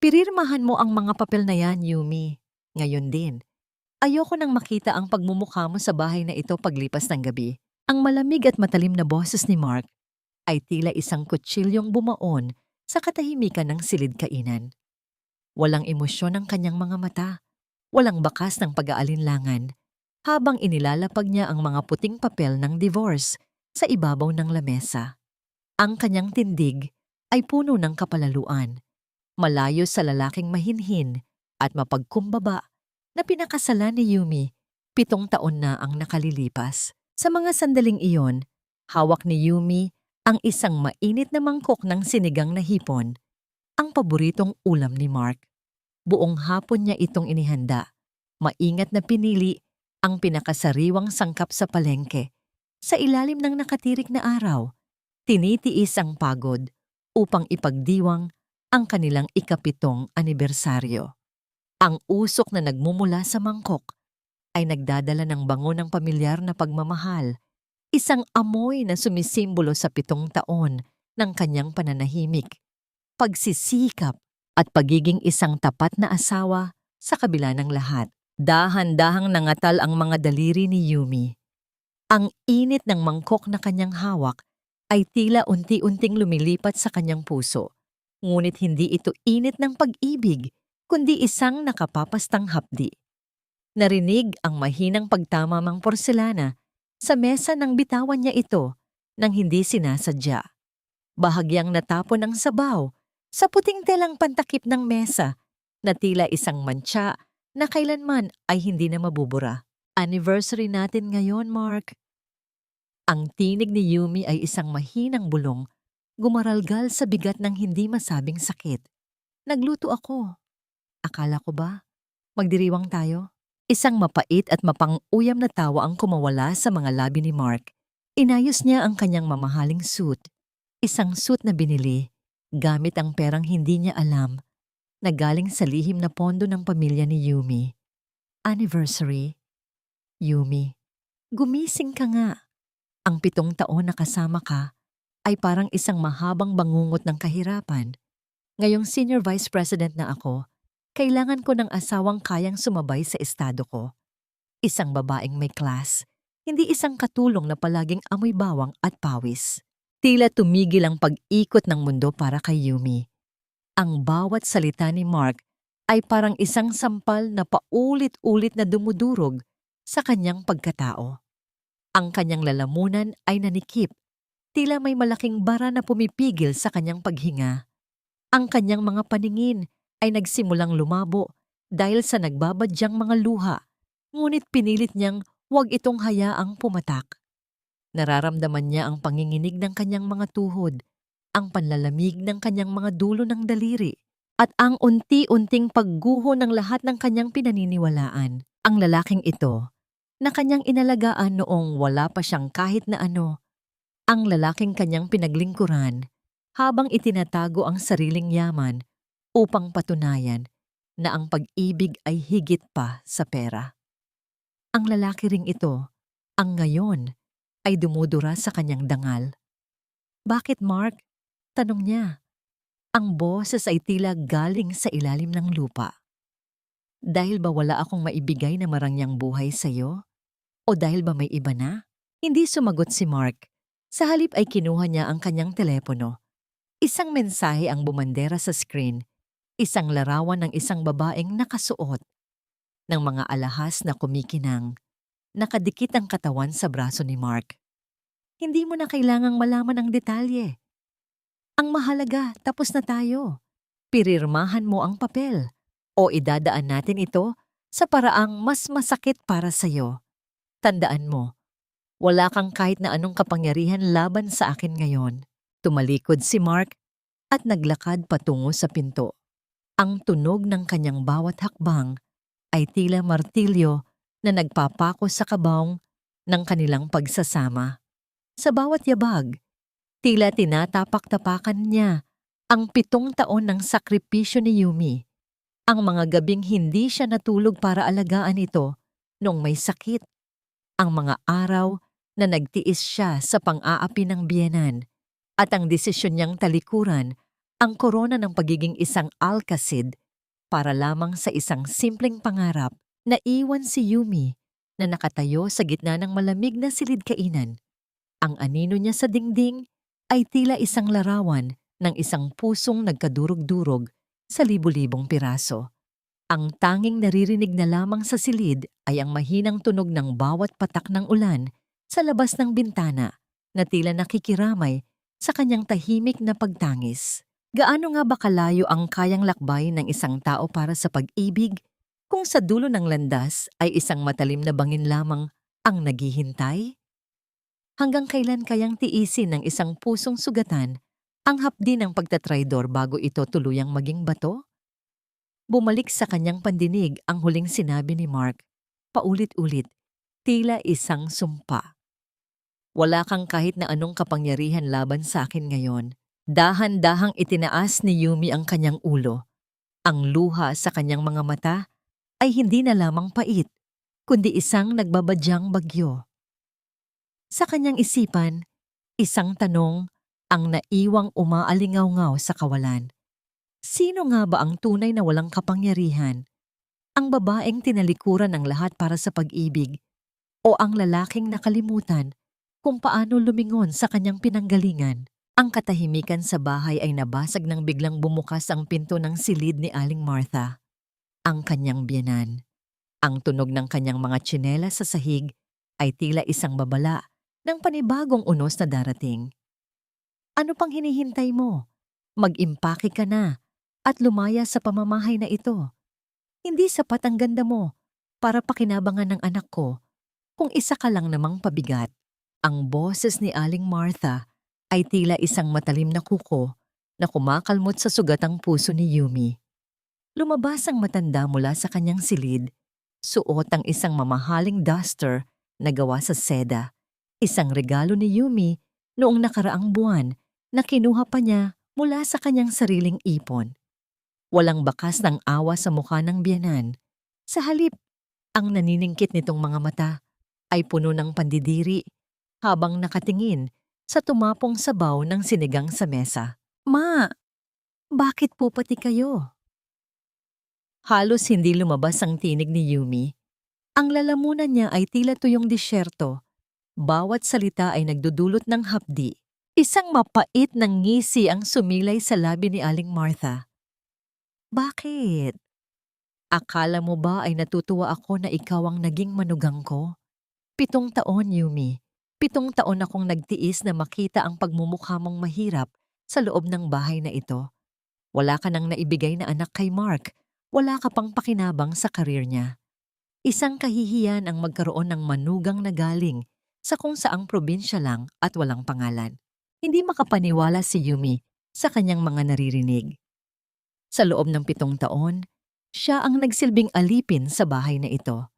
Pirirmahan mo ang mga papel na yan, Yumi. Ngayon din. Ayoko nang makita ang pagmumukha mo sa bahay na ito paglipas ng gabi. Ang malamig at matalim na boses ni Mark ay tila isang kutsilyong bumaon sa katahimikan ng silid-kainan. Walang emosyon ang kanyang mga mata, walang bakas ng pag-aalinlangan, habang inilalapag niya ang mga puting papel ng divorce sa ibabaw ng lamesa. Ang kanyang tindig ay puno ng kapalaluan, malayo sa lalaking mahinhin at mapagkumbaba na pinakasalan ni Yumi 7 taon na ang nakalilipas. Sa mga sandaling iyon, hawak ni Yumi ang isang mainit na mangkok ng sinigang na hipon, ang paboritong ulam ni Mark. Buong hapon niya itong inihanda, maingat na pinili ang pinakasariwang sangkap sa palengke. Sa ilalim ng nakatirik na araw, tinitiis ang pagod upang ipagdiwang ang kanilang ika-7 anibersaryo. Ang usok na nagmumula sa mangkok ay nagdadala ng bango ng pamilyar na pagmamahal, isang amoy na sumisimbolo sa 7 taon ng kanyang pananahimik, pagsisikap at pagiging isang tapat na asawa sa kabila ng lahat. Dahan-dahang nangatal ang mga daliri ni Yumi. Ang init ng mangkok na kanyang hawak ay tila unti-unting lumilipat sa kanyang puso. Ngunit hindi ito init ng pag-ibig, kundi isang nakapapastang hapdi. Narinig ang mahinang pagtamamang porselana sa mesa nang bitawan niya ito nang hindi sinasadya. Bahagyang natapon ang sabaw sa puting telang pantakip ng mesa na tila isang mantsa na kailanman ay hindi na mabubura. Anniversary natin ngayon, Mark. Ang tinig ni Yumi ay isang mahinang bulong, gumaralgal sa bigat ng hindi masabing sakit. Nagluto ako. Akala ko ba? Magdiriwang tayo? Isang mapait at mapang-uyam na tawa ang kumawala sa mga labi ni Mark. Inayos niya ang kanyang mamahaling suit. Isang suit na binili gamit ang perang hindi niya alam na galing sa lihim na pondo ng pamilya ni Yumi. Anniversary? Yumi, gumising ka nga. Ang 7 taon na kasama ka ay parang isang mahabang bangungot ng kahirapan. Ngayong senior vice president na ako, kailangan ko ng asawang kayang sumabay sa estado ko. Isang babaeng may class, hindi isang katulong na palaging amoy bawang at pawis. Tila tumigil ang pag-ikot ng mundo para kay Yumi. Ang bawat salita ni Mark ay parang isang sampal na paulit-ulit na dumudurog sa kanyang pagkatao. Ang kanyang lalamunan ay nanikip, tila may malaking bara na pumipigil sa kanyang paghinga. Ang kanyang mga paningin ay nagsimulang lumabo dahil sa nagbabadyang mga luha, ngunit pinilit niyang huwag itong hayaang pumatak. Nararamdaman niya ang panginginig ng kanyang mga tuhod, ang panlalamig ng kanyang mga dulo ng daliri, at ang unti-unting pagguho ng lahat ng kanyang pinaniniwalaan. Ang lalaking ito, na kanyang inalagaan noong wala pa siyang kahit na ano, ang lalaking kanyang pinaglingkuran habang itinatago ang sariling yaman upang patunayan na ang pag-ibig ay higit pa sa pera. Ang lalaki ring ito, ang ngayon, ay dumudura sa kanyang dangal. Bakit, Mark? Tanong niya. Ang boses ay tila galing sa ilalim ng lupa. Dahil ba wala akong maibigay na marangyang buhay sa'yo? O dahil ba may iba na? Hindi sumagot si Mark. Sa halip ay kinuha niya ang kanyang telepono. Isang mensahe ang bumandera sa screen. Isang larawan ng isang babaeng nakasuot ng mga alahas na kumikinang. Nakadikit ang katawan sa braso ni Mark. Hindi mo na kailangang malaman ang detalye. Ang mahalaga, tapos na tayo. Pirirmahan mo ang papel o idadaan natin ito sa paraang mas masakit para sa'yo. Tandaan mo, wala kang kahit na anong kapangyarihan laban sa akin ngayon. Tumalikod si Mark at naglakad patungo sa pinto. Ang tunog ng kanyang bawat hakbang ay tila martilyo na nagpapako sa kabaong ng kanilang pagsasama. Sa bawat yabag, tila tinatapak-tapakan niya ang 7 taon ng sakripisyo ni Yumi. Ang mga gabing hindi siya natulog para alagaan ito noong may sakit. Ang mga araw na nagtiis siya sa pang-aapi ng biyenan at ang desisyon niyang talikuran ang korona ng pagiging isang Alcacid para lamang sa isang simpleng pangarap na iwan si Yumi na nakatayo sa gitna ng malamig na silid-kainan. Ang anino niya sa dingding ay tila isang larawan ng isang pusong nagkadurog-durog sa libu-libong piraso. Ang tanging naririnig na lamang sa silid ay ang mahinang tunog ng bawat patak ng ulan sa labas ng bintana na tila nakikiramay sa kanyang tahimik na pagtangis. Gaano nga ba kalayo ang kayang lakbay ng isang tao para sa pag-ibig kung sa dulo ng landas ay isang matalim na bangin lamang ang naghihintay? Hanggang kailan kayang tiisin ng isang pusong sugatan ang hapdi ng pagtatraydor bago ito tuluyang maging bato? Bumalik sa kanyang pandinig ang huling sinabi ni Mark, paulit-ulit, tila isang sumpa. Wala kang kahit na anong kapangyarihan laban sa akin ngayon. Dahan-dahang itinaas ni Yumi ang kanyang ulo. Ang luha sa kanyang mga mata ay hindi na lamang pait, kundi isang nagbabadyang bagyo. Sa kanyang isipan, isang tanong ang naiwang umaalingaw-ngaw sa kawalan. Sino nga ba ang tunay na walang kapangyarihan? Ang babaeng tinalikuran ng lahat para sa pag-ibig o ang lalaking nakalimutan kung paano lumingon sa kanyang pinanggalingan? Ang katahimikan sa bahay ay nabasag nang biglang bumukas ang pinto ng silid ni Aling Martha. Ang kanyang biyenan. Ang tunog ng kanyang mga tsinelas sa sahig ay tila isang babala ng panibagong unos na darating. Ano pang hinihintay mo? Mag-impake ka na at lumaya sa pamamahay na ito. Hindi sapat ang ganda mo para pakinabangan ng anak ko kung isa ka lang namang pabigat. Ang boses ni Aling Martha ay tila isang matalim na kuko na kumakalmot sa sugatang puso ni Yumi. Lumabas ang matanda mula sa kanyang silid, suot ang isang mamahaling duster na gawa sa seda. Isang regalo ni Yumi noong nakaraang buwan na kinuha pa niya mula sa kanyang sariling ipon. Walang bakas ng awa sa mukha ng biyenan. Sa halip, ang naniningkit nitong mga mata ay puno ng pandidiri habang nakatingin sa tumapong sabaw ng sinigang sa mesa. Ma, bakit po pati kayo? Halos hindi lumabas ang tinig ni Yumi. Ang lalamunan niya ay tila tuyong disyerto. Bawat salita ay nagdudulot ng hapdi. Isang mapait ng ngisi ang sumilay sa labi ni Aling Martha. Bakit? Akala mo ba ay natutuwa ako na ikaw ang naging manugang ko? 7 taon, Yumi. 7 taon akong nagtiis na makita ang pagmumukha mong mahirap sa loob ng bahay na ito. Wala ka nang naibigay na anak kay Mark. Wala ka pang pakinabang sa karir niya. Isang kahihiyan ang magkaroon ng manugang na galing sa kung saang probinsya lang at walang pangalan. Hindi makapaniwala si Yumi sa kanyang mga naririnig. Sa loob ng 7 taon, siya ang nagsilbing alipin sa bahay na ito.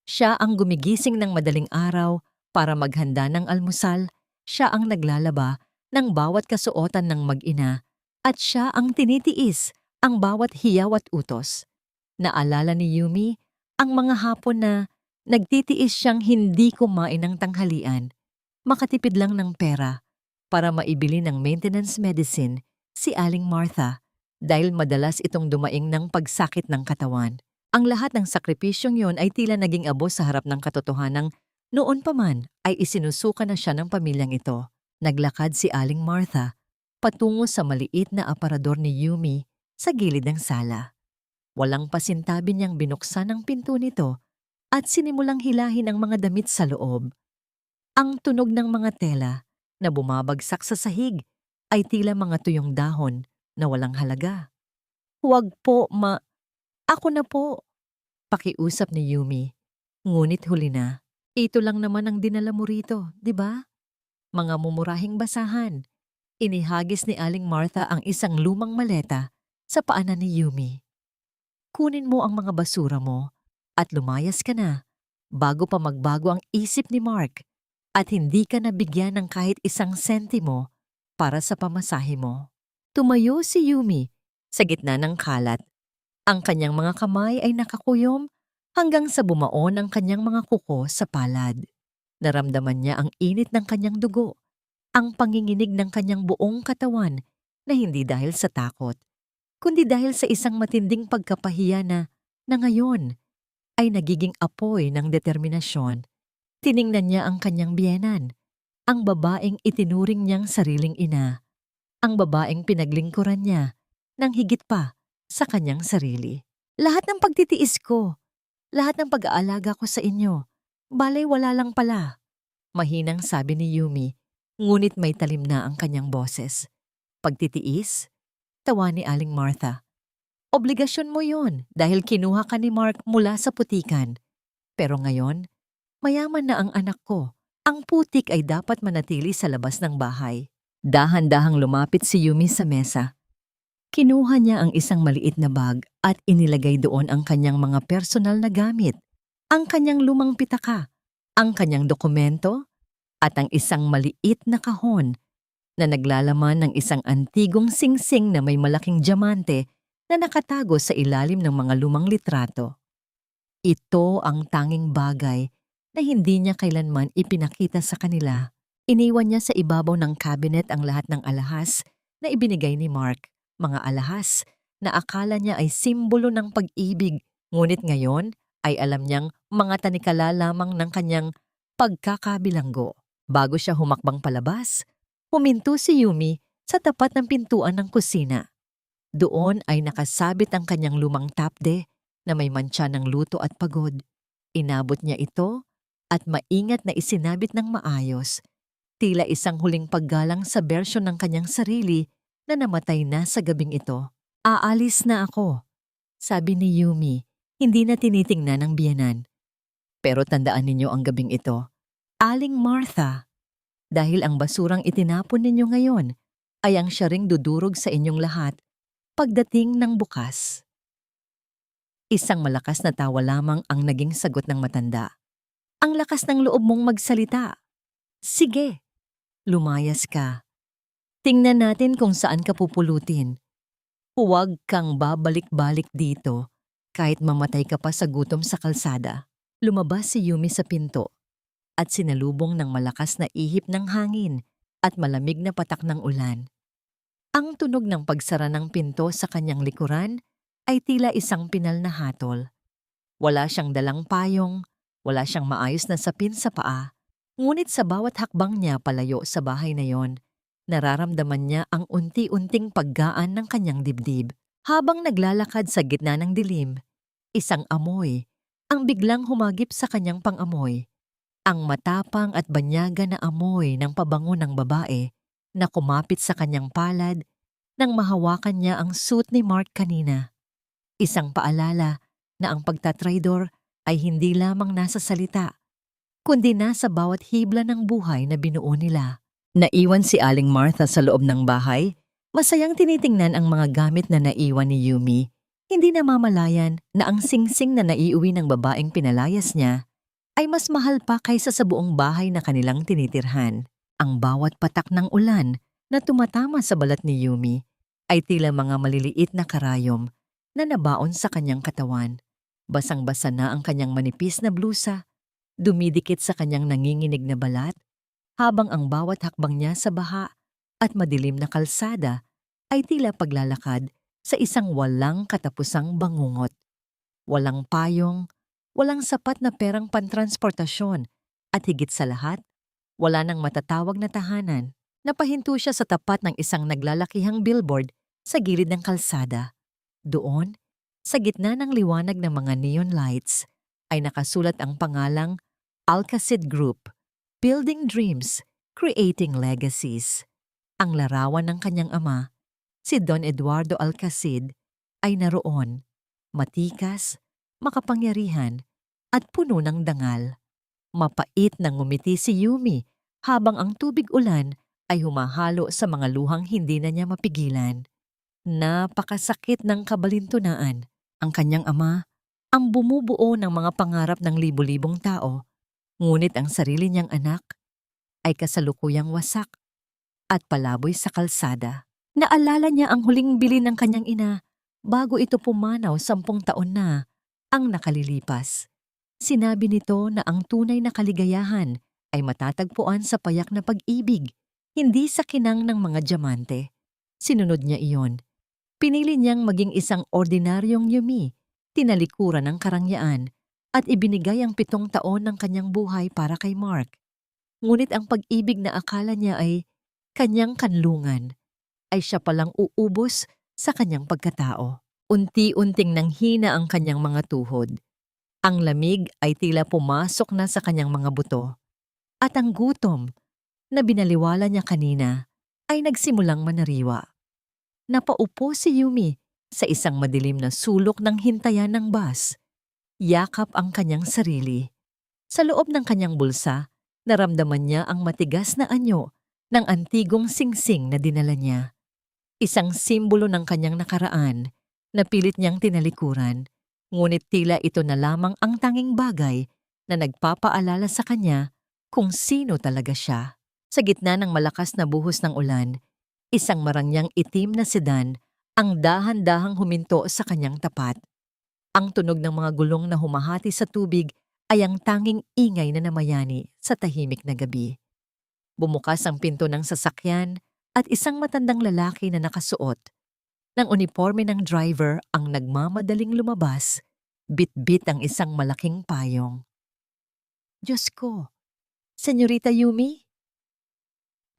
Siya ang gumigising ng madaling araw para maghanda ng almusal, siya ang naglalaba ng bawat kasuotan ng mag-ina, at siya ang tinitiis ang bawat hiyaw at utos. Naalala ni Yumi ang mga hapon na nagtitiis siyang hindi kumain ng tanghalian, makatipid lang ng pera para maibili ng maintenance medicine si Aling Martha dahil madalas itong dumaing ng pagsakit ng katawan. Ang lahat ng sakripisyong yon ay tila naging abo sa harap ng katotohanang noon pa man ay isinusuka na siya ng pamilyang ito. Naglakad si Aling Martha patungo sa maliit na aparador ni Yumi sa gilid ng sala. Walang pasintabi niyang binuksan ang pinto nito at sinimulang hilahin ang mga damit sa loob. Ang tunog ng mga tela na bumabagsak sa sahig ay tila mga tuyong dahon na walang halaga. "Huwag po, ma. Ako na po," pakiusap ni Yumi. Ngunit huli na. "Ito lang naman ang dinala mo rito, di ba? Mga mumurahing basahan." Inihagis ni Aling Martha ang isang lumang maleta sa paanan ni Yumi. "Kunin mo ang mga basura mo at lumayas ka na bago pa magbago ang isip ni Mark at hindi ka nabigyan ng kahit 1 sentimo para sa pamasahe mo." Tumayo si Yumi sa gitna ng kalat. Ang kanyang mga kamay ay nakakuyom hanggang sa bumaon ang kanyang mga kuko sa palad. Naramdaman niya ang init ng kanyang dugo, ang panginginig ng kanyang buong katawan, na hindi dahil sa takot, kundi dahil sa isang matinding pagkapahiya na ngayon ay nagiging apoy ng determinasyon. Tiningnan niya ang kanyang biyenan, ang babaeng itinuring niyang sariling ina, ang babaeng pinaglingkuran niya ng higit pa sa kanyang sarili. Lahat ng pagtitiis ko, lahat ng pag-aalaga ko sa inyo, balay wala lang pala. Mahinang sabi ni Yumi, ngunit may talim na ang kanyang boses. Pagtitiis? Tawa ni Aling Martha. Obligasyon mo yon dahil kinuha ka ni Mark mula sa putikan. Pero ngayon, mayaman na ang anak ko. Ang putik ay dapat manatili sa labas ng bahay. Dahan-dahang lumapit si Yumi sa mesa. Kinuha niya ang isang maliit na bag at inilagay doon ang kanyang mga personal na gamit, ang kanyang lumang pitaka, ang kanyang dokumento, at ang isang maliit na kahon na naglalaman ng isang antigong singsing na may malaking diamante na nakatago sa ilalim ng mga lumang litrato. Ito ang tanging bagay na hindi niya kailanman ipinakita sa kanila. Iniwan niya sa ibabaw ng cabinet ang lahat ng alahas na ibinigay ni Mark, mga alahas na akala niya ay simbolo ng pag-ibig, ngunit ngayon ay alam niyang mga tanikala lamang ng kanyang pagkakabilanggo. Bago siya humakbang palabas, huminto si Yumi sa tapat ng pintuan ng kusina. Doon ay nakasabit ang kanyang lumang tapde na may mantsa ng luto at pagod. Inabot niya ito at maingat na isinabit ng maayos, tila isang huling paggalang sa bersyon ng kanyang sarili na namatay na sa gabing ito. Aalis na ako, sabi ni Yumi, hindi na tinitingnan ng biyenan. Pero tandaan ninyo ang gabing ito, Aling Martha, dahil ang basurang itinapon ninyo ngayon ay ang siya ring dudurog sa inyong lahat pagdating ng bukas. Isang malakas na tawa lamang ang naging sagot ng matanda. Ang lakas ng loob mong magsalita. Sige, lumayas ka. Tingnan natin kung saan ka pupulutin. Huwag kang babalik-balik dito kahit mamatay ka pa sa gutom sa kalsada. Lumabas si Yumi sa pinto at sinalubong ng malakas na ihip ng hangin at malamig na patak ng ulan. Ang tunog ng pagsara ng pinto sa kanyang likuran ay tila isang pinal na hatol. Wala siyang dalang payong, wala siyang maayos na sapin sa paa, ngunit sa bawat hakbang niya palayo sa bahay na yon, nararamdaman niya ang unti-unting paggaan ng kanyang dibdib. Habang naglalakad sa gitna ng dilim, isang amoy ang biglang humagip sa kanyang pang-amoy. Ang matapang at banyaga na amoy ng pabango ng babae na kumapit sa kanyang palad nang mahawakan niya ang suit ni Mark kanina. Isang paalala na ang pagtatraidor ay hindi lamang nasa salita, kundi nasa bawat hibla ng buhay na binuo nila. Naiwan si Aling Martha sa loob ng bahay, masayang tinitingnan ang mga gamit na naiwan ni Yumi, hindi namamalayan na ang singsing na naiuwi ng babaeng pinalayas niya ay mas mahal pa kaysa sa buong bahay na kanilang tinitirhan. Ang bawat patak ng ulan na tumatama sa balat ni Yumi ay tila mga maliliit na karayom na nabaon sa kanyang katawan. Basang-basa na ang kanyang manipis na blusa, dumidikit sa kanyang nanginginig na balat, habang ang bawat hakbang niya sa baha at madilim na kalsada ay tila paglalakad sa isang walang katapusang bangungot. Walang payong, walang sapat na perang pantransportasyon, at higit sa lahat, wala nang matatawag na tahanan. Napahinto siya sa tapat ng isang naglalakihang billboard sa gilid ng kalsada. Doon, sa gitna ng liwanag ng mga neon lights, ay nakasulat ang pangalang Alcacid Group, Building Dreams, Creating Legacies. Ang larawan ng kanyang ama, si Don Eduardo Alcacid, ay naroon, matikas, makapangyarihan, at puno ng dangal. Mapait na ngumiti si Yumi habang ang tubig ulan ay humahalo sa mga luhang hindi na niya mapigilan. Napakasakit ng kabalintunaan. Ang kanyang ama, ang bumubuo ng mga pangarap ng libu-libong tao, ngunit ang sarili niyang anak ay kasalukuyang wasak at palaboy sa kalsada. Naalala niya ang huling bilin ng kanyang ina bago ito pumanaw 10 taon na ang nakalilipas. Sinabi nito na ang tunay na kaligayahan ay matatagpuan sa payak na pag-ibig, hindi sa kinang ng mga diamante. Sinunod niya iyon. Pinili niyang maging isang ordinaryong Yumi, tinalikuran ng karangyaan, at ibinigay ang 7 taon ng kanyang buhay para kay Mark. Ngunit ang pag-ibig na akala niya ay kanyang kanlungan, ay siya palang uubos sa kanyang pagkatao. Unti-unting nanghina ang kanyang mga tuhod. Ang lamig ay tila pumasok na sa kanyang mga buto. At ang gutom na binaliwala niya kanina ay nagsimulang manariwa. Napaupo si Yumi sa isang madilim na sulok ng hintayan ng bus. Yakap ang kanyang sarili. Sa loob ng kanyang bulsa, naramdaman niya ang matigas na anyo ng antigong singsing na dinala niya. Isang simbolo ng kanyang nakaraan na pilit niyang tinalikuran, ngunit tila ito na lamang ang tanging bagay na nagpapaalala sa kanya kung sino talaga siya. Sa gitna ng malakas na buhos ng ulan, isang marangyang itim na sedan ang dahan-dahang huminto sa kanyang tapat. Ang tunog ng mga gulong na humahati sa tubig ay ang tanging ingay na namayani sa tahimik na gabi. Bumukas ang pinto ng sasakyan at isang matandang lalaki na nakasuot ng uniforme ng driver ang nagmamadaling lumabas, bit-bit ang isang malaking payong. Diyos ko, Senyorita Yumi?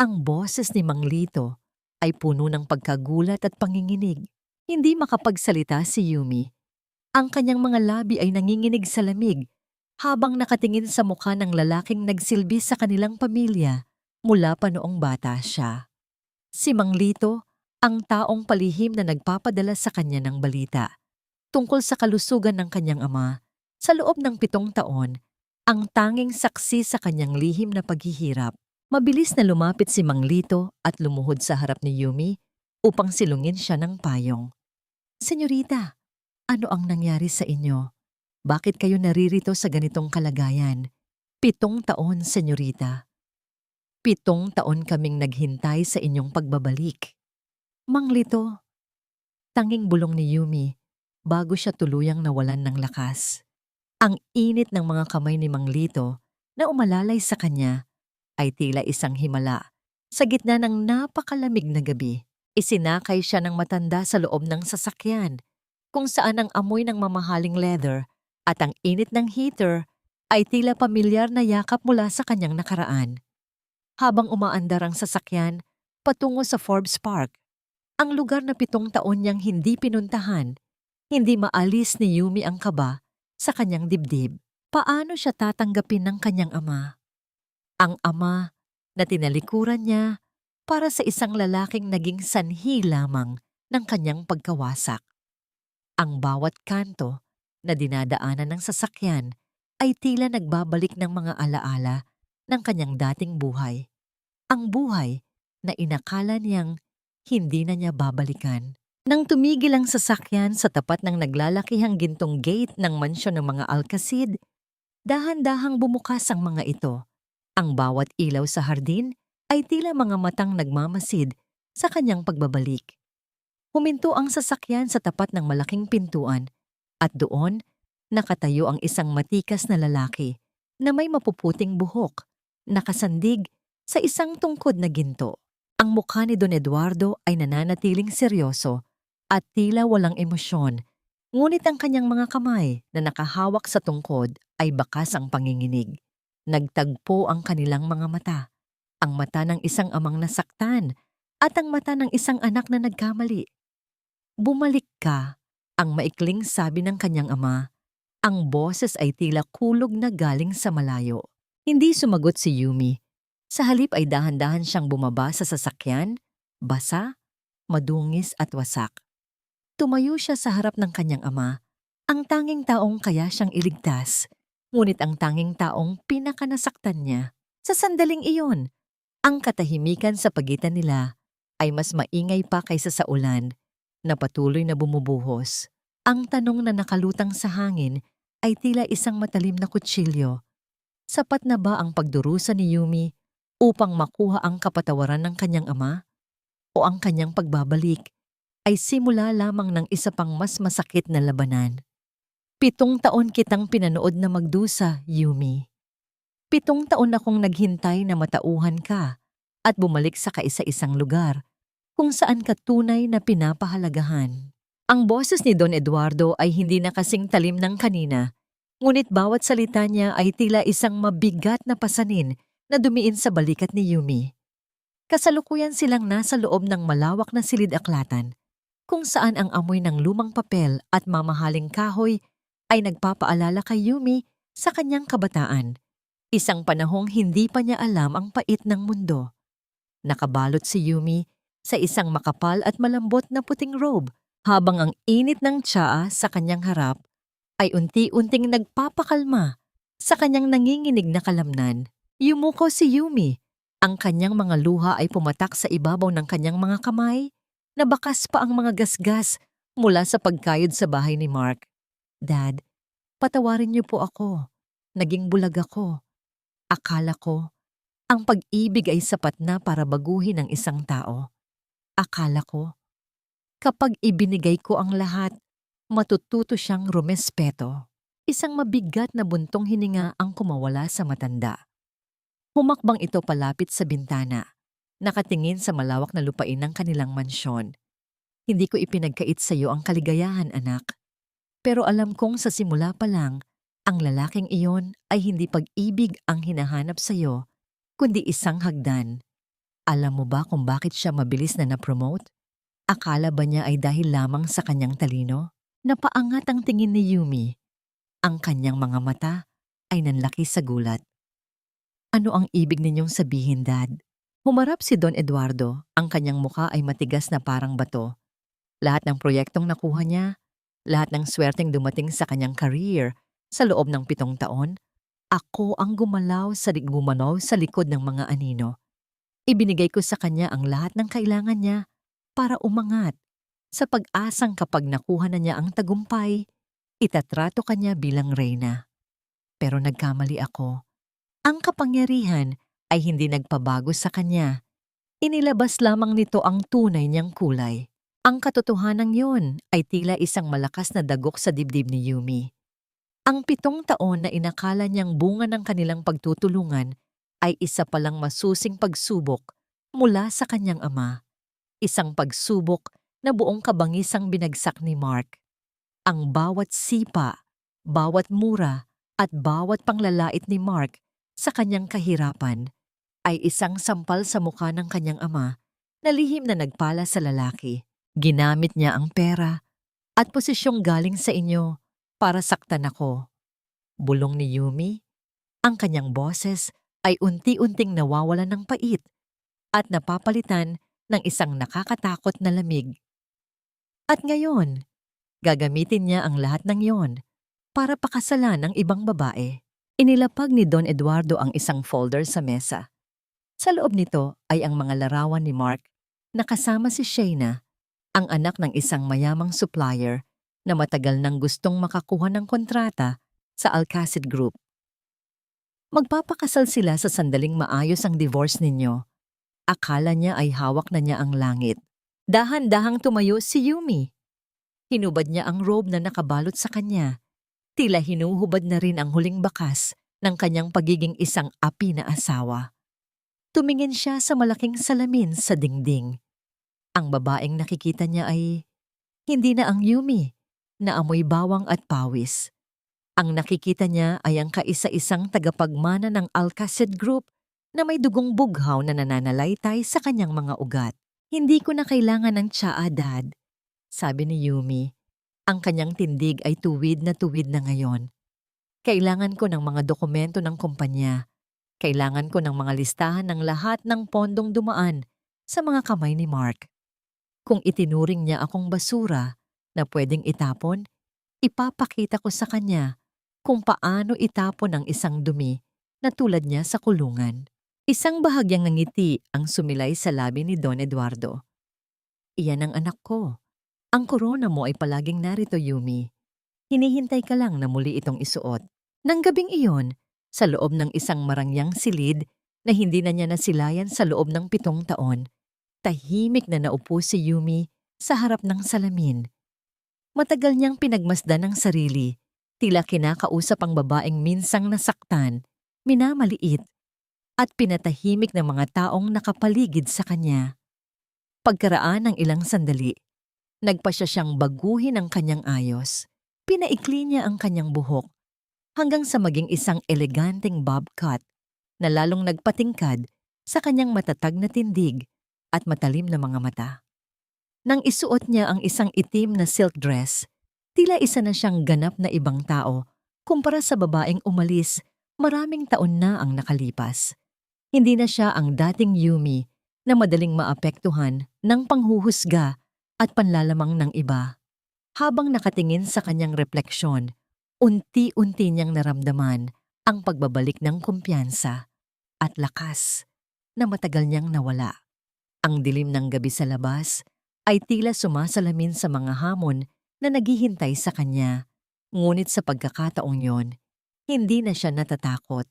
Ang boses ni Mang Lito ay puno ng pagkagulat at panginginig. Hindi makapagsalita si Yumi. Ang kanyang mga labi ay nanginginig sa lamig habang nakatingin sa mukha ng lalaking nagsilbi sa kanilang pamilya mula pa noong bata siya. Si Mang Lito, ang taong palihim na nagpapadala sa kanya ng balita tungkol sa kalusugan ng kanyang ama sa loob ng 7 taon, ang tanging saksi sa kanyang lihim na paghihirap. Mabilis na lumapit si Mang Lito at lumuhod sa harap ni Yumi upang silungin siya ng payong. Senyorita, ano ang nangyari sa inyo? Bakit kayo naririto sa ganitong kalagayan? 7 taon, senyorita. 7 taon kaming naghintay sa inyong pagbabalik. Mang Lito, tanging bulong ni Yumi bago siya tuluyang nawalan ng lakas. Ang init ng mga kamay ni Mang Lito na umalalay sa kanya ay tila isang himala. Sa gitna ng napakalamig na gabi, isinakay siya ng matanda sa loob ng sasakyan, kung saan ang amoy ng mamahaling leather at ang init ng heater ay tila pamilyar na yakap mula sa kanyang nakaraan. Habang umaandar ang sasakyan patungo sa Forbes Park, ang lugar na 7 taon niyang hindi pinuntahan, hindi maalis ni Yumi ang kaba sa kanyang dibdib. Paano siya tatanggapin ng kanyang ama? Ang ama na tinalikuran niya para sa isang lalaking naging sanhi lamang ng kanyang pagkawasak. Ang bawat kanto na dinadaanan ng sasakyan ay tila nagbabalik ng mga alaala ng kanyang dating buhay. Ang buhay na inakala niyang hindi na niya babalikan. Nang tumigil ang sasakyan sa tapat ng naglalakihang gintong gate ng mansyon ng mga Alcacid, dahan-dahang bumukas ang mga ito. Ang bawat ilaw sa hardin ay tila mga matang nagmamasid sa kanyang pagbabalik. Huminto ang sasakyan sa tapat ng malaking pintuan at doon nakatayo ang isang matikas na lalaki na may mapuputing buhok, nakasandig sa isang tungkod na ginto. Ang mukha ni Don Eduardo ay nananatiling seryoso at tila walang emosyon, ngunit ang kanyang mga kamay na nakahawak sa tungkod ay bakas ang panginginig. Nagtagpo ang kanilang mga mata, ang mata ng isang amang nasaktan at ang mata ng isang anak na nagkamali. Bumalik ka, ang maikling sabi ng kanyang ama. Ang boses ay tila kulog na galing sa malayo. Hindi sumagot si Yumi. Sa halip ay dahan-dahan siyang bumaba sa sasakyan, basa, madungis at wasak. Tumayo siya sa harap ng kanyang ama, ang tanging taong kaya siyang iligtas. Ngunit ang tanging taong pinakanasaktan niya. Sa sandaling iyon, ang katahimikan sa pagitan nila ay mas maingay pa kaysa sa ulan na patuloy na bumubuhos. Ang tanong na nakalutang sa hangin ay tila isang matalim na kutsilyo. Sapat na ba ang pagdurusa ni Yumi upang makuha ang kapatawaran ng kanyang ama? O ang kanyang pagbabalik ay simula lamang ng isa pang mas masakit na labanan? 7 taon kitang pinanood na magdusa, Yumi. 7 taon akong naghintay na matauhan ka at bumalik sa kaisa-isang lugar kung saan ka tunay na pinapahalagahan. Ang boses ni Don Eduardo ay hindi na kasing talim ng kanina, ngunit bawat salita niya ay tila isang mabigat na pasanin na dumiin sa balikat ni Yumi. Kasalukuyan silang nasa loob ng malawak na silid-aklatan, kung saan ang amoy ng lumang papel at mamahaling kahoy ay nagpapaalala kay Yumi sa kanyang kabataan. Isang panahong hindi pa niya alam ang pait ng mundo. Nakabalot si Yumi sa isang makapal at malambot na puting robe, habang ang init ng tsaa sa kanyang harap ay unti-unting nagpapakalma sa kanyang nanginginig na kalamnan. Yumuko si Yumi. Ang kanyang mga luha ay pumatak sa ibabaw ng kanyang mga kamay, na bakas pa ang mga gasgas mula sa pagkayod sa bahay ni Mark. Dad, patawarin niyo po ako. Naging bulag ako. Akala ko, ang pag-ibig ay sapat na para baguhin ang isang tao. Akala ko, kapag ibinigay ko ang lahat, matututo siyang rumespeto. Isang mabigat na buntong hininga ang kumawala sa matanda. Humakbang ito palapit sa bintana, nakatingin sa malawak na lupain ng kanilang mansyon. Hindi ko ipinagkait sa iyo ang kaligayahan, anak. Pero alam kong sa simula pa lang, ang lalaking iyon ay hindi pag-ibig ang hinahanap sa iyo, kundi isang hagdan. Alam mo ba kung bakit siya mabilis na na-promote? Akala ba niya ay dahil lamang sa kanyang talino? Napaangat ang tingin ni Yumi. Ang kanyang mga mata ay nanlaki sa gulat. Ano ang ibig ninyong sabihin, Dad? Humarap si Don Eduardo, ang kanyang muka ay matigas na parang bato. Lahat ng proyektong nakuha niya, lahat ng swerteng dumating sa kanyang career sa loob ng 7 taon, ako ang gumanaw sa likod ng mga anino. Ibinigay ko sa kanya ang lahat ng kailangan niya para umangat, sa pag-asang kapag nakuha na niya ang tagumpay, itatrato kanya bilang reyna. Pero nagkamali ako. Ang kapangyarihan ay hindi nagpabago sa kanya. Inilabas lamang nito ang tunay niyang kulay. Ang katotohanan yon ay tila isang malakas na dagok sa dibdib ni Yumi. Ang 7 taon na inakala niyang bunga ng kanilang pagtutulungan ay isa palang masusing pagsubok mula sa kanyang ama. Isang pagsubok na buong kabangisang binagsak ni Mark. Ang bawat sipa, bawat mura at bawat panglalait ni Mark sa kanyang kahirapan ay isang sampal sa mukha ng kanyang ama na lihim na nagpala sa lalaki. Ginamit niya ang pera at posisyong galing sa inyo para saktan ako. Bulong ni Yumi, ang kanyang boses ay unti-unting nawawalan ng pait at napapalitan ng isang nakakatakot na lamig. At ngayon, gagamitin niya ang lahat ng yon para pakasalan ng ibang babae. Inilapag ni Don Eduardo ang isang folder sa mesa. Sa loob nito ay ang mga larawan ni Mark na kasama si Shayna, ang anak ng isang mayamang supplier na matagal nang gustong makakuha ng kontrata sa Alcacid Group. Magpapakasal sila sa sandaling maayos ang divorce ninyo. Akala niya ay hawak na niya ang langit. Dahan-dahang tumayo si Yumi. Hinubad niya ang robe na nakabalot sa kanya. Tila hinuhubad na rin ang huling bakas ng kanyang pagiging isang api na asawa. Tumingin siya sa malaking salamin sa dingding. Ang babaeng nakikita niya ay hindi na ang Yumi na amoy bawang at pawis. Ang nakikita niya ay ang kaisa-isang tagapagmana ng Alcacid Group na may dugong bughaw na nananalaytay sa kanyang mga ugat. Hindi ko na kailangan ng tsaa, Dad, sabi ni Yumi. Ang kanyang tindig ay tuwid na ngayon. Kailangan ko ng mga dokumento ng kumpanya. Kailangan ko ng mga listahan ng lahat ng pondong dumaan sa mga kamay ni Mark. Kung itinuring niya akong basura na pwedeng itapon, ipapakita ko sa kanya kung paano itapon ang isang dumi na tulad niya sa kulungan. Isang bahagyang ngiti ang sumilay sa labi ni Don Eduardo. Iyan ang anak ko. Ang korona mo ay palaging narito, Yumi. Hinihintay ka lang na muli itong isuot. Nang gabing iyon, sa loob ng isang marangyang silid na hindi na niya nasilayan sa loob ng 7 taon, tahimik na naupo si Yumi sa harap ng salamin. Matagal niyang pinagmasdan ng sarili, tila kinakausap ang babaeng minsang nasaktan, minamaliit, at pinatahimik ng mga taong nakapaligid sa kanya. Pagkaraan ng ilang sandali, nagpa siya siyang baguhin ang kanyang ayos. Pinaikli niya ang kanyang buhok hanggang sa maging isang eleganteng bob cut na lalong nagpatingkad sa kanyang matatag na tindig at matalim na mga mata. Nang isuot niya ang isang itim na silk dress, tila isa na siyang ganap na ibang tao kumpara sa babaeng umalis maraming taon na ang nakalipas. Hindi na siya ang dating Yumi na madaling maapektuhan ng panghuhusga at panlalamang ng iba. Habang nakatingin sa kanyang refleksyon, unti-unti niyang naramdaman ang pagbabalik ng kumpiyansa at lakas na matagal niyang nawala. Ang dilim ng gabi sa labas ay tila sumasalamin sa mga hamon na naghihintay sa kanya. Ngunit sa pagkakataong yon, hindi na siya natatakot.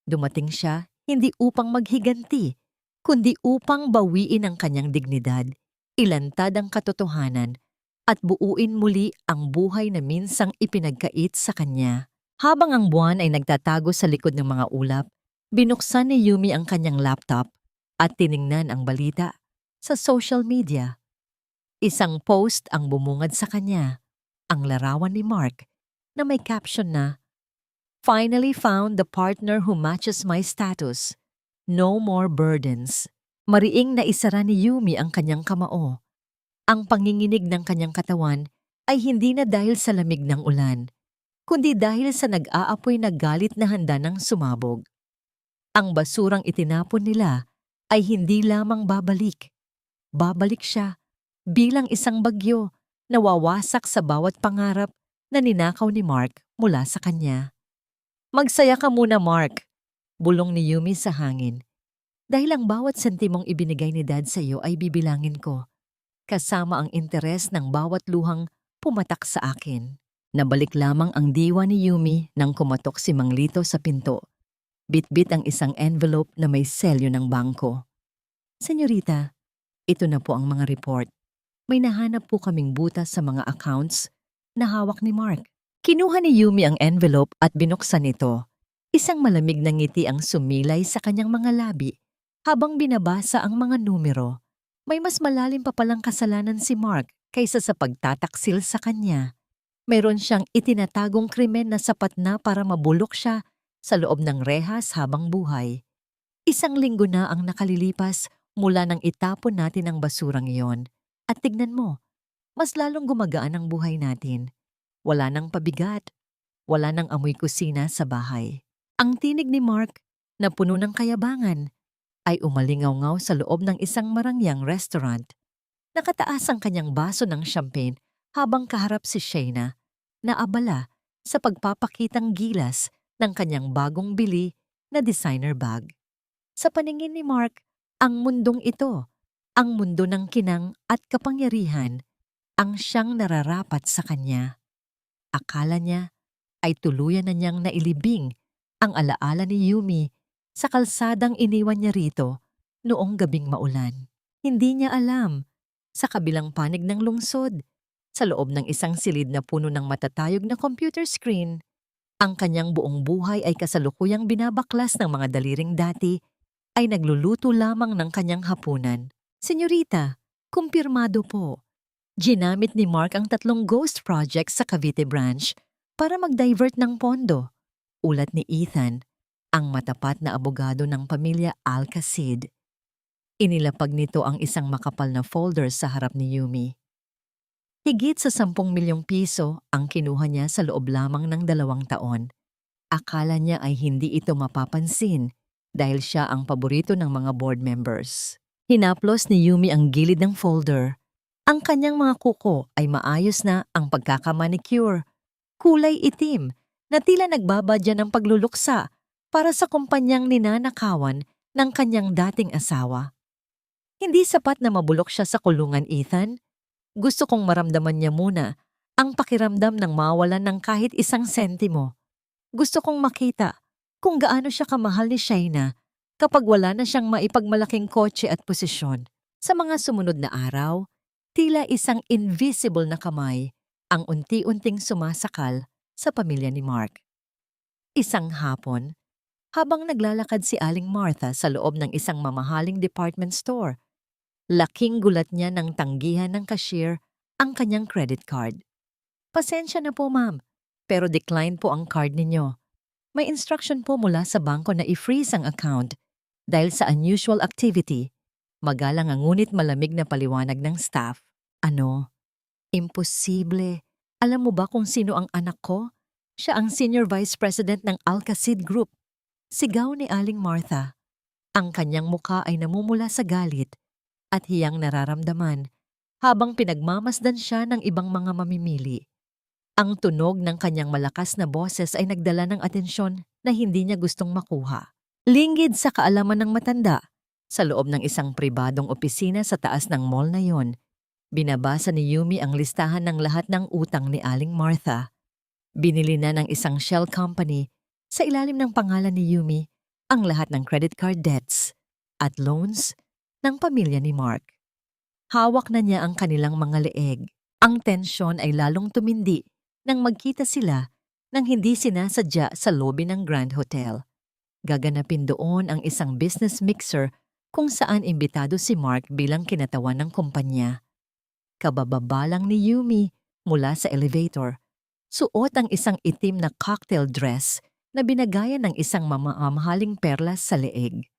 Dumating siya hindi upang maghiganti, kundi upang bawiin ang kanyang dignidad, ilantad ang katotohanan, at buuin muli ang buhay na minsang ipinagkait sa kanya. Habang ang buwan ay nagtatago sa likod ng mga ulap, binuksan ni Yumi ang kanyang laptop at tiningnan ang balita sa social media. Isang post ang bumungad sa kanya, ang larawan ni Mark na may caption na, "Finally found the partner who matches my status. No more burdens." Mariing na isara ni Yumi ang kanyang kamao. Ang panginginig ng kanyang katawan ay hindi na dahil sa lamig ng ulan, kundi dahil sa nag-aapoy na galit na handa ng sumabog. Ang basurang itinapon nila ay hindi lamang babalik. Babalik siya bilang isang bagyo na wawasak sa bawat pangarap na ninakaw ni Mark mula sa kanya. "Magsaya ka muna, Mark," bulong ni Yumi sa hangin. "Dahil ang bawat sentimong ibinigay ni Dad sa iyo ay bibilangin ko, kasama ang interes ng bawat luhang pumatak sa akin." Nabalik lamang ang diwa ni Yumi nang kumatok si Mang Lito sa pinto. Bitbit ang isang envelope na may selyo ng bangko. "Senyorita, ito na po ang mga report. May nahanap po kaming butas sa mga accounts na hawak ni Mark." Kinuha ni Yumi ang envelope at binuksan ito. Isang malamig na ngiti ang sumilay sa kanyang mga labi habang binabasa ang mga numero. May mas malalim pa palang kasalanan si Mark kaysa sa pagtataksil sa kanya. Mayroon siyang itinatagong krimen na sapat na para mabulok siya sa loob ng rehas habang buhay. Isang linggo na ang nakalilipas mula nang itapon natin ang basurang iyon. At tignan mo, mas lalong gumagaan ang buhay natin. Wala nang pabigat, wala nang amoy kusina sa bahay. Ang tinig ni Mark, na puno ng kayabangan, ay umalingaw-ngaw sa loob ng isang marangyang restaurant. Nakataas ang kanyang baso ng champagne habang kaharap si Shayna, na abala sa pagpapakitang gilas ng kanyang bagong bili na designer bag. Sa paningin ni Mark, ang mundong ito, ang mundo ng kinang at kapangyarihan, ang siyang nararapat sa kanya. Akala niya ay tuluyan na niyang nailibing ang alaala ni Yumi sa kalsadang iniwan niya rito noong gabing maulan. Hindi niya alam, sa kabilang panig ng lungsod, sa loob ng isang silid na puno ng matatayog na computer screen, ang kanyang buong buhay ay kasalukuyang binabaklas ng mga daliring dati ay nagluluto lamang ng kanyang hapunan. "Senyorita, kumpirmado po. Ginamit ni Mark ang 3 ghost projects sa Cavite branch para mag-divert ng pondo." Ulat ni Ethan, ang matapat na abogado ng pamilya Alcacid. Inilapag nito ang isang makapal na folder sa harap ni Yumi. Higit sa 10 milyong piso ang kinuha niya sa loob lamang ng 2 taon. Akala niya ay hindi ito mapapansin dahil siya ang paborito ng mga board members. Hinaplos ni Yumi ang gilid ng folder. Ang kanyang mga kuko ay maayos na ang pagkakamanicure. Kulay itim na tila nagbabadya ng pagluluksa para sa kumpanyang ninanakawan ng kanyang dating asawa. "Hindi sapat na mabulok siya sa kulungan, Ethan. Gusto kong maramdaman niya muna ang pakiramdam ng mawalan ng kahit isang sentimo. Gusto kong makita kung gaano siya kamahal ni Shayna kapag wala na siyang maipagmalaking kotse at posisyon." Sa mga sumunod na araw, tila isang invisible na kamay ang unti-unting sumasakal sa pamilya ni Mark. Isang hapon, habang naglalakad si Aling Martha sa loob ng isang mamahaling department store, Laking gulat niya nang tanggihan ng cashier ang kanyang credit card. Pasensya na po ma'am, pero decline po ang card ninyo. May instruction po mula sa bangko na i-freeze ang account dahil sa unusual activity. Magalang ang ngunit malamig na paliwanag ng staff. Ano? Imposible. Alam mo ba kung sino ang anak ko? Siya ang Senior Vice President ng Alcacid Group. Sigaw ni Aling Martha. Ang kanyang muka ay namumula sa galit at hiyang nararamdaman habang pinagmamasdan siya ng ibang mga mamimili. Ang tunog ng kanyang malakas na boses ay nagdala ng atensyon na hindi niya gustong makuha. Linggid sa kaalaman ng matanda, sa loob ng isang pribadong opisina sa taas ng mall na yon, binabasa ni Yumi ang listahan ng lahat ng utang ni Aling Martha. Binili na ng isang shell company sa ilalim ng pangalan ni Yumi ang lahat ng credit card debts at loans ng pamilya ni Mark. Hawak na niya ang kanilang mga leeg. Ang tensyon ay lalong tumindi nang magkita sila nang hindi sinasadya sa lobby ng Grand Hotel. Gaganapin doon ang isang business mixer kung saan imbitado si Mark bilang kinatawan ng kumpanya. Kabababa lang ni Yumi mula sa elevator. Suot ang isang itim na cocktail dress na binagayan ng isang mamamahaling perlas sa leeg.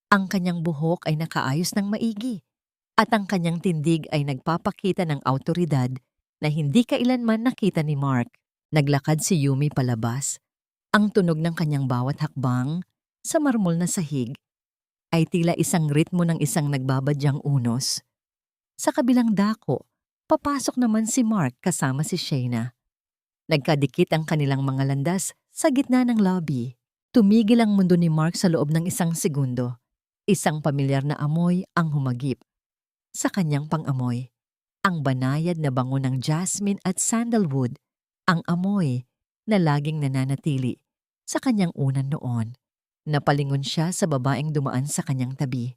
Ang kanyang buhok ay nakaayos ng maigi at ang kanyang tindig ay nagpapakita ng awtoridad na hindi kailanman nakita ni Mark. Naglakad si Yumi palabas. Ang tunog ng kanyang bawat hakbang sa marmol na sahig ay tila isang ritmo ng isang nagbabadyang unos. Sa kabilang dako, papasok naman si Mark kasama si Shayna. Nagkadikit ang kanilang mga landas sa gitna ng lobby. Tumigil ang mundo ni Mark sa loob ng isang segundo. Isang pamilyar na amoy ang humagip sa kanyang pang-amoy. Ang banayad na bango ng jasmine at sandalwood, ang amoy na laging nananatili sa kanyang unan noon. Napalingon siya sa babaeng dumaan sa kanyang tabi.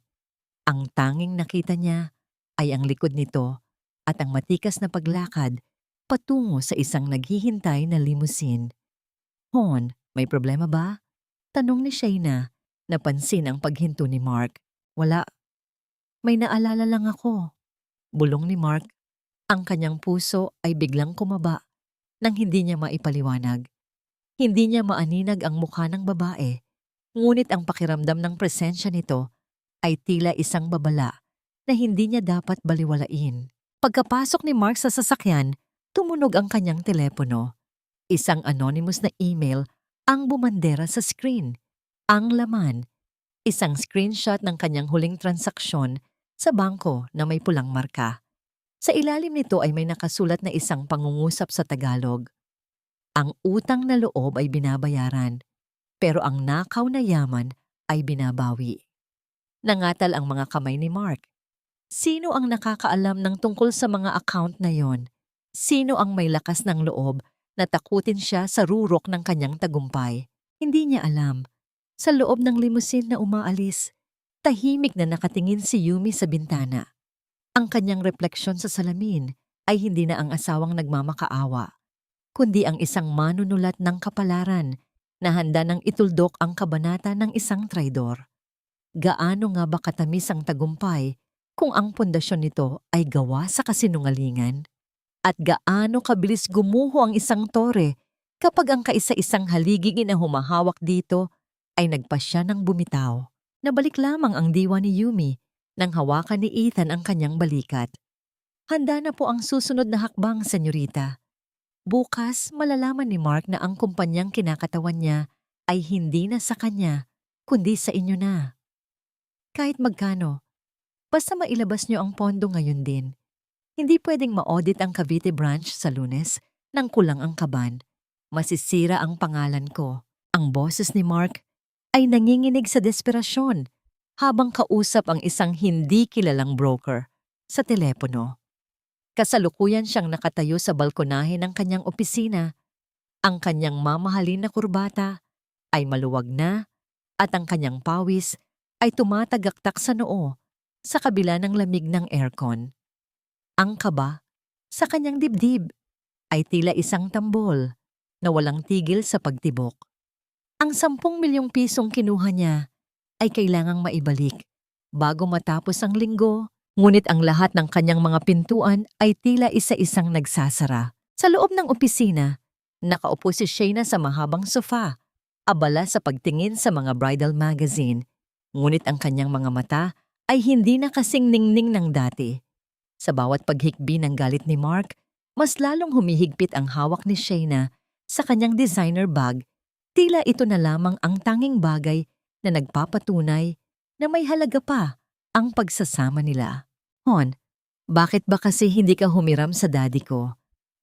Ang tanging nakita niya ay ang likod nito at ang matikas na paglakad patungo sa isang naghihintay na limousine. Hon, may problema ba? Tanong ni Shayna. Napansin ang paghinto ni Mark. Wala. May naalala lang ako. Bulong ni Mark. Ang kanyang puso ay biglang kumaba nang hindi niya maipaliwanag. Hindi niya maaninag ang mukha ng babae, ngunit ang pakiramdam ng presensya nito ay tila isang babala na hindi niya dapat baliwalain. Pagkapasok ni Mark sa sasakyan, tumunog ang kanyang telepono. Isang anonymous na email ang bumandera sa screen. Ang laman, isang screenshot ng kanyang huling transaksyon sa bangko na may pulang marka. Sa ilalim nito ay may nakasulat na isang pangungusap sa Tagalog. Ang utang na loob ay binabayaran, pero ang nakaw na yaman ay binabawi. Nangatal ang mga kamay ni Mark. Sino ang nakakaalam ng tungkol sa mga account na yon? Sino ang may lakas ng loob na takutin siya sa rurok ng kanyang tagumpay? Hindi niya alam. Sa loob ng limousine na umaalis, tahimik na nakatingin si Yumi sa bintana. Ang kanyang refleksyon sa salamin ay hindi na ang asawang nagmamakaawa, kundi ang isang manunulat ng kapalaran na handa nang ituldok ang kabanata ng isang traidor. Gaano nga ba katamis ang tagumpay kung ang pundasyon nito ay gawa sa kasinungalingan? At gaano kabilis gumuho ang isang tore kapag ang kaisa-isang haligigin na humahawak dito ay nagpasya ng bumitaw? Nabalik lamang ang diwa ni Yumi nang hawakan ni Ethan ang kanyang balikat. Handa na po ang susunod na hakbang, senyorita. Bukas malalaman ni Mark na ang kumpanyang kinakatawan niya ay hindi na sa kanya, kundi sa inyo na. Kahit magkano, basta mailabas niyo ang pondo ngayon din. Hindi pwedeng ma-audit ang Cavite branch sa Lunes nang kulang ang kaban. Masisira ang pangalan ko. Ang boses ni Mark ay nanginginig sa desperasyon habang kausap ang isang hindi kilalang broker sa telepono. Kasalukuyan siyang nakatayo sa balkonahe ng kanyang opisina. Ang kanyang mamahalin na kurbata ay maluwag na at ang kanyang pawis ay tumatagaktak sa noo sa kabila ng lamig ng aircon. Ang kaba sa kanyang dibdib ay tila isang tambol na walang tigil sa pagtibok. Ang 10 milyong pisong kinuha niya ay kailangang maibalik bago matapos ang linggo Ngunit ang lahat ng kanyang mga pintuan ay tila isa-isang nagsasara. Sa loob ng opisina, nakaupo si Shayna sa mahabang sofa, abala sa pagtingin sa mga bridal magazine. Ngunit ang kanyang mga mata ay hindi na kasing ningning ng dati. Sa bawat paghikbi ng galit ni Mark, mas lalong humihigpit ang hawak ni Shayna sa kanyang designer bag. Tila ito na lamang ang tanging bagay na nagpapatunay na may halaga pa ang pagsasama nila. Hon, bakit ba kasi hindi ka humiram sa daddy ko?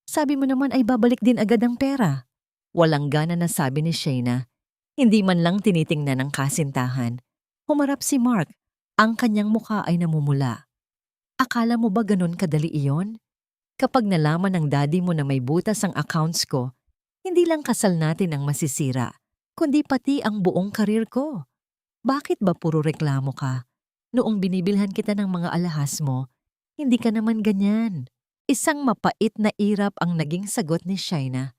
Sabi mo naman ay babalik din agad ang pera. Walang gana na sabi ni Shayna. Hindi man lang tinitingnan ng kasintahan. Humarap si Mark. Ang kanyang mukha ay namumula. Akala mo ba ganun kadali iyon? Kapag nalaman ng daddy mo na may butas ang accounts ko, hindi lang kasal natin ang masisira, kundi pati ang buong karir ko. Bakit ba puro reklamo ka? Noong binibilhan kita ng mga alahas mo, hindi ka naman ganyan. Isang mapait na irap ang naging sagot ni Shayna.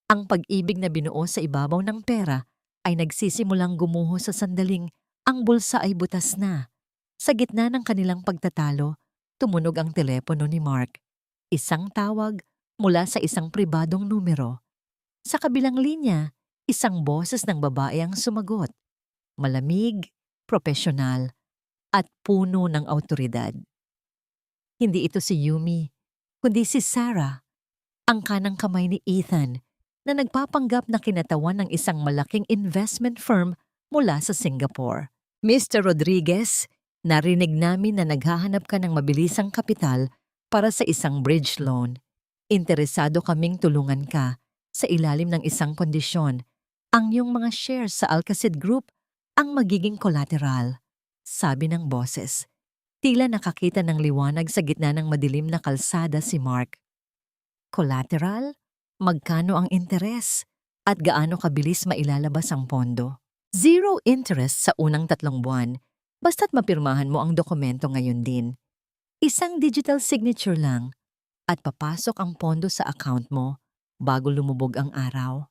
Ang pag-ibig na binuo sa ibabaw ng pera ay nagsisimulang gumuho sa sandaling ang bulsa ay butas na. Sa gitna ng kanilang pagtatalo, tumunog ang telepono ni Mark. Isang tawag mula sa isang pribadong numero. Sa kabilang linya, isang boses ng babae ang sumagot. Malamig, propesyonal, at puno ng awtoridad. Hindi ito si Yumi, kundi si Sarah, ang kanang kamay ni Ethan na nagpapanggap na kinatawan ng isang malaking investment firm mula sa Singapore. Mr. Rodriguez, narinig namin na naghahanap ka ng mabilisang kapital para sa isang bridge loan. Interesado kaming tulungan ka sa ilalim ng isang kondisyon. Ang iyong mga shares sa Alcacid Group ang magiging collateral, sabi ng boses. Tila nakakita ng liwanag sa gitna ng madilim na kalsada si Mark. Collateral? Magkano ang interes? At gaano kabilis mailalabas ang pondo? Zero interest sa unang 3 buwan, basta't mapirmahan mo ang dokumento ngayon din. Isang digital signature lang at papasok ang pondo sa account mo bago lumubog ang araw.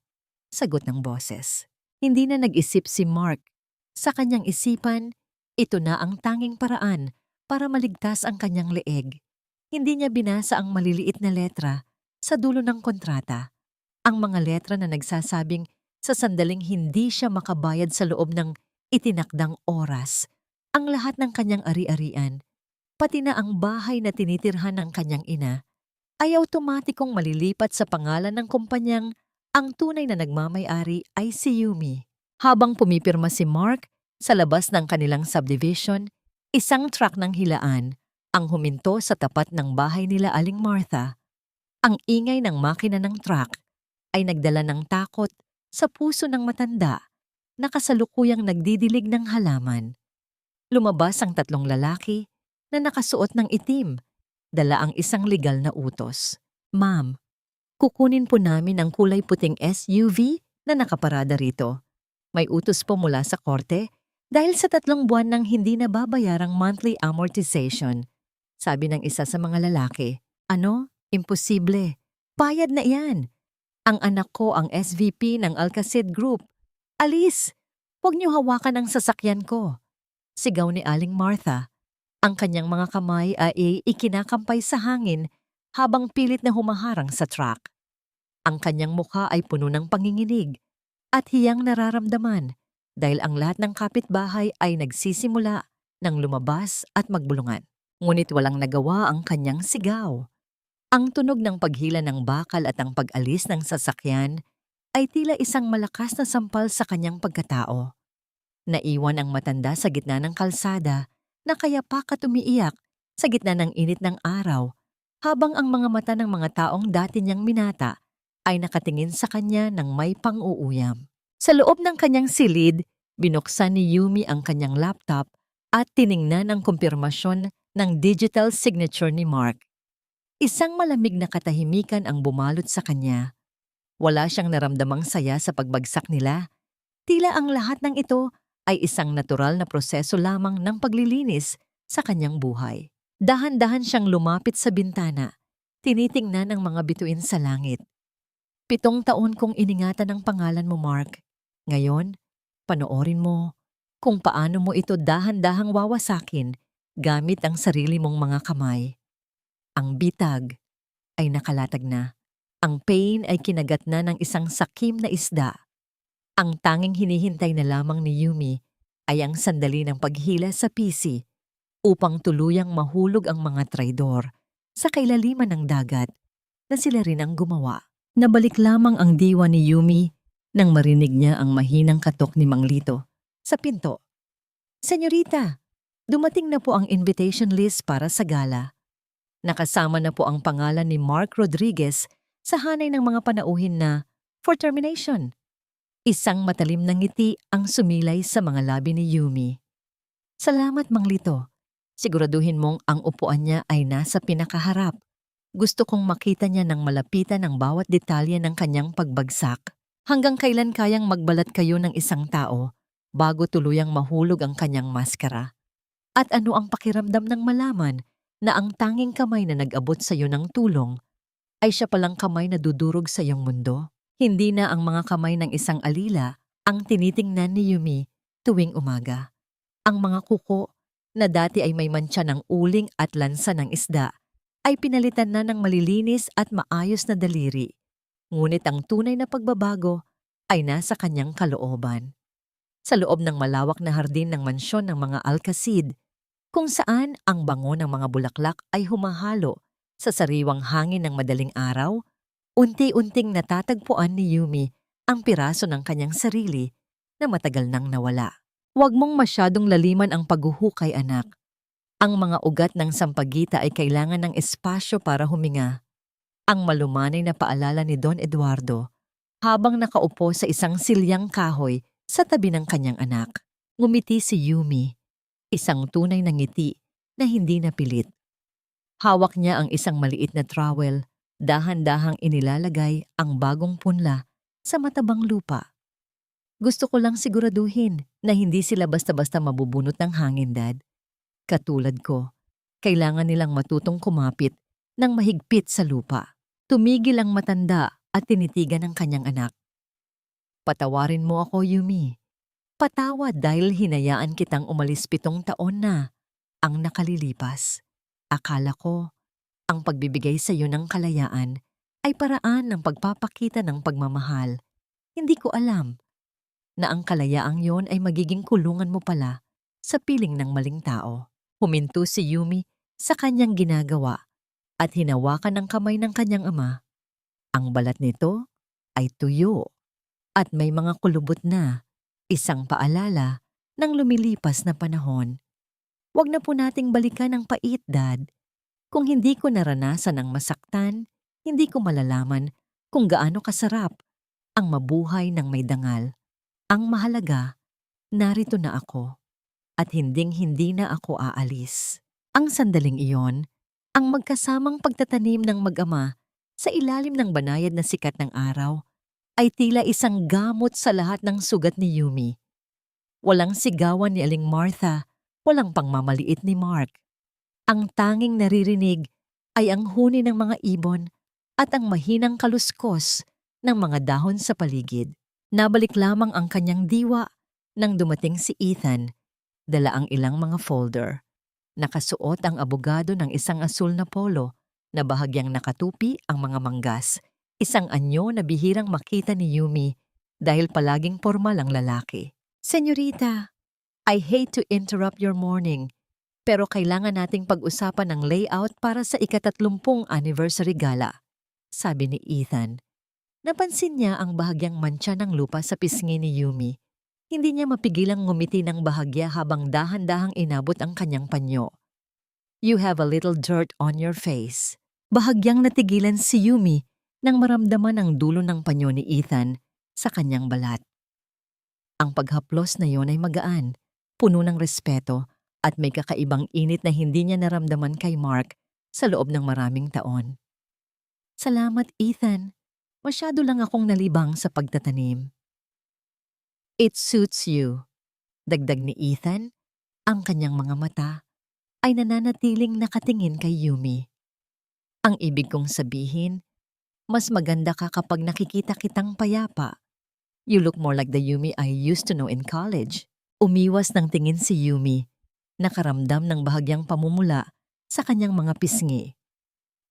Sagot ng boses. Hindi na nag-isip si Mark. Sa kanyang isipan, ito na ang tanging paraan para maligtas ang kanyang leeg. Hindi niya binasa ang maliliit na letra sa dulo ng kontrata. Ang mga letra na nagsasabing sa sandaling hindi siya makabayad sa loob ng itinakdang oras, ang lahat ng kanyang ari-arian, pati na ang bahay na tinitirhan ng kanyang ina, ay automatikong malilipat sa pangalan ng kumpanyang ang tunay na nagmamay-ari ay si Yumi. Habang pumipirma si Mark sa labas ng kanilang subdivision, isang truck ng hilaan ang huminto sa tapat ng bahay nila Aling Martha. Ang ingay ng makina ng truck ay nagdala ng takot sa puso ng matanda na kasalukuyang nagdidilig ng halaman. Lumabas ang 3 lalaki na nakasuot ng itim, dala ang isang legal na utos. Ma'am, kukunin po namin ang kulay puting SUV na nakaparada rito. May utos po mula sa korte dahil sa 3 buwan ng hindi nababayarang monthly amortization. Sabi ng isa sa mga lalaki, ano? Imposible. Bayad na iyan. Ang anak ko ang SVP ng Alcacid Group. Alis, huwag niyo hawakan ang sasakyan ko. Sigaw ni Aling Martha. Ang kanyang mga kamay ay ikinakampay sa hangin habang pilit na humaharang sa truck. Ang kanyang mukha ay puno ng panginginig at hiyang nararamdaman dahil ang lahat ng kapitbahay ay nagsisimula ng lumabas at magbulungan. Ngunit walang nagawa ang kanyang sigaw. Ang tunog ng paghila ng bakal at ang pag-alis ng sasakyan ay tila isang malakas na sampal sa kanyang pagkatao. Naiwan ang matanda sa gitna ng kalsada na kaya pakat umiiyak sa gitna ng init ng araw habang ang mga mata ng mga taong dati niyang minata ay nakatingin sa kanya ng may pang-uuyam. Sa loob ng kanyang silid, binuksan ni Yumi ang kanyang laptop at tiningnan ang kumpirmasyon ng digital signature ni Mark. Isang malamig na katahimikan ang bumalot sa kanya. Wala siyang naramdamang saya sa pagbagsak nila. Tila ang lahat ng ito ay isang natural na proseso lamang ng paglilinis sa kanyang buhay. Dahan-dahan siyang lumapit sa bintana, tinitingnan ang mga bituin sa langit. 7 taon kong iningatan ang pangalan mo, Mark. Ngayon, panoorin mo kung paano mo ito dahan-dahang wawasakin gamit ang sarili mong mga kamay. Ang bitag ay nakalatag na. Ang pain ay kinagat na ng isang sakim na isda. Ang tanging hinihintay na lamang ni Yumi ay ang sandali ng paghila sa PC upang tuluyang mahulog ang mga traidor sa kailaliman ng dagat na sila rin ang gumawa. Nabalik lamang ang diwa ni Yumi nang marinig niya ang mahinang katok ni Mang Lito sa pinto. "Senyorita, dumating na po ang invitation list para sa gala. Nakasama na po ang pangalan ni Mark Rodriguez sa hanay ng mga panauhin na for termination." Isang matalim na ngiti ang sumilay sa mga labi ni Yumi. "Salamat, Mang Lito. Siguraduhin mong ang upuan niya ay nasa pinakaharap. Gusto kong makita niya ng malapitan ang bawat detalye ng kanyang pagbagsak. Hanggang kailan kayang magbalat kayo ng isang tao bago tuluyang mahulog ang kanyang maskara? At ano ang pakiramdam ng malaman na ang tanging kamay na nag-abot sa iyo ng tulong ay siya palang kamay na dudurog sa iyong mundo? Hindi na ang mga kamay ng isang alila ang tinitingnan ni Yumi tuwing umaga. Ang mga kuko na dati ay may mantsa ng uling at lansa ng isda ay pinalitan na ng malilinis at maayos na daliri. Ngunit ang tunay na pagbabago ay nasa kanyang kalooban. Sa loob ng malawak na hardin ng mansyon ng mga Alcacid, kung saan ang bango ng mga bulaklak ay humahalo sa sariwang hangin ng madaling araw, unti-unting natatagpuan ni Yumi ang piraso ng kanyang sarili na matagal nang nawala. Huwag mong masyadong laliman ang paghuhukay, anak. Ang mga ugat ng sampagita ay kailangan ng espasyo para huminga. Ang malumanay na paalala ni Don Eduardo habang nakaupo sa isang silyang kahoy sa tabi ng kanyang anak. Ngumiti si Yumi, isang tunay na ngiti na hindi napilit. Hawak niya ang isang maliit na trowel, dahan-dahang inilalagay ang bagong punla sa matabang lupa. "Gusto ko lang siguraduhin na hindi sila basta-basta mabubunot ng hangin, Dad. Katulad ko, kailangan nilang matutong kumapit ng mahigpit sa lupa." Tumigil ang matanda at tinitigan ang kanyang anak. "Patawarin mo ako, Yumi. Patawad dahil hinayaan kitang umalis 7 taon na ang nakalilipas. Akala ko, ang pagbibigay sa iyo ng kalayaan ay paraan ng pagpapakita ng pagmamahal. Hindi ko alam na ang kalayaang yon ay magiging kulungan mo pala sa piling ng maling tao." Huminto si Yumi sa kanyang ginagawa at hinawakan ng kamay ng kanyang ama. Ang balat nito ay tuyo at may mga kulubot na, isang paalala ng lumilipas na panahon. "Huwag na po nating balikan ang pait, Dad. Kung hindi ko naranasan ang masaktan, hindi ko malalaman kung gaano kasarap ang mabuhay ng may dangal. Ang mahalaga, narito na ako at hinding-hindi na ako aalis." Ang sandaling iyon, ang magkasamang pagtatanim ng mag-ama sa ilalim ng banayad na sikat ng araw, ay tila isang gamot sa lahat ng sugat ni Yumi. Walang sigawan ni Aling Martha, walang pangmamaliit ni Mark. Ang tanging naririnig ay ang huni ng mga ibon at ang mahinang kaluskos ng mga dahon sa paligid. Nabalik lamang ang kanyang diwa nang dumating si Ethan, dala ang ilang mga folder. Nakasuot ang abogado ng isang asul na polo na bahagyang nakatupi ang mga manggas, isang anyo na bihirang makita ni Yumi dahil palaging pormal ang lalaki. "Senyorita, I hate to interrupt your morning, pero kailangan nating pag-usapan ang layout para sa ika-30 anniversary gala," sabi ni Ethan. Napansin niya ang bahagyang mantsa ng lupa sa pisngi ni Yumi. Hindi niya mapigilang ngumiti ng bahagya habang dahan-dahang inabot ang kanyang panyo. "You have a little dirt on your face." Bahagyang natigilan si Yumi nang maramdaman ang dulo ng panyo ni Ethan sa kanyang balat. Ang paghaplos na yon ay magaan, puno ng respeto at may kakaibang init na hindi niya naramdaman kay Mark sa loob ng maraming taon. "Salamat, Ethan. Masyado lang akong nalibang sa pagtatanim." "It suits you," dagdag ni Ethan. Ang kanyang mga mata ay nananatiling nakatingin kay Yumi. "Ang ibig kong sabihin, mas maganda ka kapag nakikita kitang payapa. You look more like the Yumi I used to know in college." Umiwas ng tingin si Yumi nakaramdam ng bahagyang pamumula sa kanyang mga pisngi.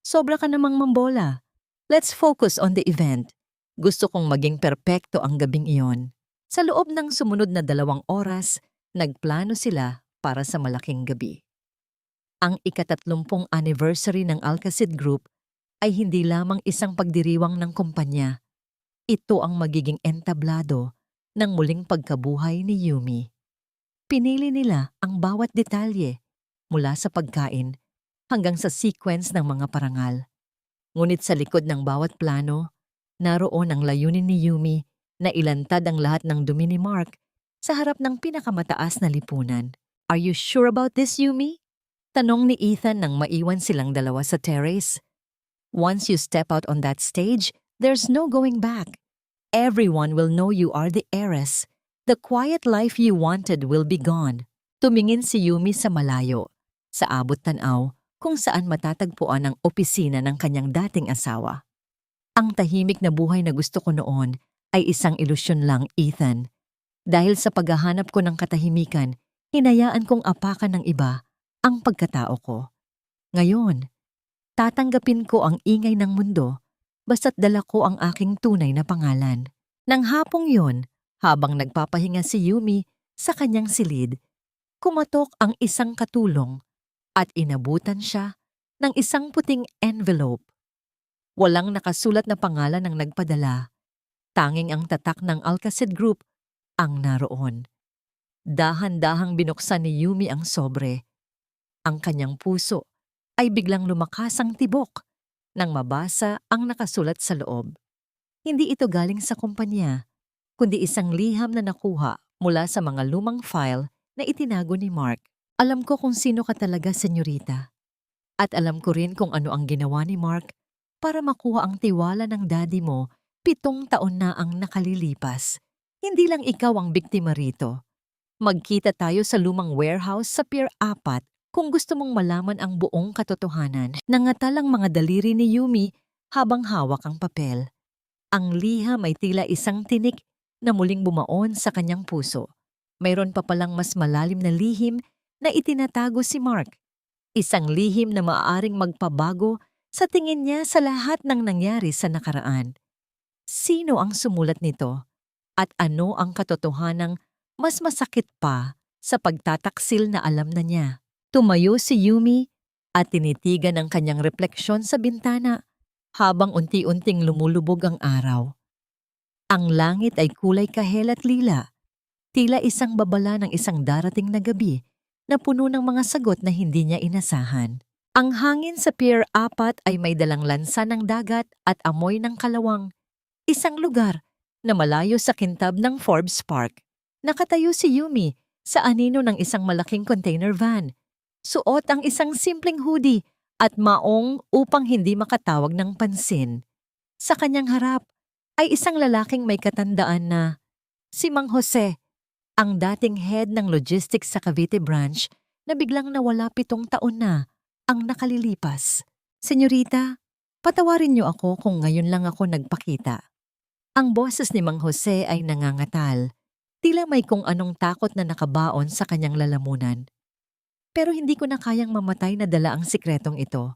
Sobra ka namang mambola. Let's focus on the event. Gusto kong maging perpekto ang gabing iyon. Sa loob ng sumunod na 2 oras, nagplano sila para sa malaking gabi. Ang ika-30 anniversary ng Alcacid Group ay hindi lamang isang pagdiriwang ng kumpanya. Ito ang magiging entablado ng muling pagkabuhay ni Yumi. Pinili nila ang bawat detalye mula sa pagkain hanggang sa sequence ng mga parangal. Ngunit sa likod ng bawat plano, naroon ang layunin ni Yumi na ilantad ang lahat ng dumi ni Mark sa harap ng pinakamataas na lipunan. Are you sure about this, Yumi? Tanong ni Ethan nang maiwan silang dalawa sa terrace. Once you step out on that stage, there's no going back. Everyone will know you are the heiress. The quiet life you wanted will be gone. Tumingin si Yumi sa malayo, sa abot tanaw kung saan matatagpuan ang opisina ng kanyang dating asawa. Ang tahimik na buhay na gusto ko noon ay isang ilusyon lang, Ethan. Dahil sa paghahanap ko ng katahimikan, hinayaan kong apakan ng iba ang pagkatao ko. Ngayon, tatanggapin ko ang ingay ng mundo basta't dala ko ang aking tunay na pangalan. Nang hapong yon, habang nagpapahinga si Yumi sa kanyang silid, kumatok ang isang katulong at inabutan siya ng isang puting envelope. Walang nakasulat na pangalan ng nagpadala. Tanging ang tatak ng Alcacid Group ang naroon. Dahan-dahang binuksan ni Yumi ang sobre. Ang kanyang puso ay biglang lumakas ang tibok nang mabasa ang nakasulat sa loob. Hindi ito galing sa kumpanya, kundi isang liham na nakuha mula sa mga lumang file na itinago ni Mark. Alam ko kung sino ka talaga, senyorita. At alam ko rin kung ano ang ginawa ni Mark para makuha ang tiwala ng daddy mo 7 taon na ang nakalilipas. Hindi lang ikaw ang biktima rito. Magkita tayo sa lumang warehouse sa Pier 4 kung gusto mong malaman ang buong katotohanan. Nangatal ang mga daliri ni Yumi habang hawak ang papel. Ang liham ay tila isang tinik na muling bumaon sa kanyang puso. Mayroon pa palang mas malalim na lihim na itinatago si Mark. Isang lihim na maaaring magpabago sa tingin niya sa lahat ng nangyari sa nakaraan. Sino ang sumulat nito? At ano ang katotohanang mas masakit pa sa pagtataksil na alam na niya? Tumayo si Yumi at tinitigan ang kanyang refleksyon sa bintana habang unti-unting lumulubog ang araw. Ang langit ay kulay kahel at lila, tila isang babala ng isang darating na gabi na puno ng mga sagot na hindi niya inasahan. Ang hangin sa Pier 4 ay may dalang lansa ng dagat at amoy ng kalawang, isang lugar na malayo sa kintab ng Forbes Park. Nakatayo si Yumi sa anino ng isang malaking container van. Suot ang isang simpleng hoodie at maong upang hindi makatawag ng pansin. Sa kanyang harap ay isang lalaking may katandaan na si Mang Jose, ang dating head ng logistics sa Cavite branch na biglang nawala 7 taon na ang nakalilipas. Senyorita, patawarin niyo ako kung ngayon lang ako nagpakita. Ang boses ni Mang Jose ay nangangatal, tila may kung anong takot na nakabaon sa kanyang lalamunan. Pero hindi ko na kayang mamatay na dala ang sikretong ito.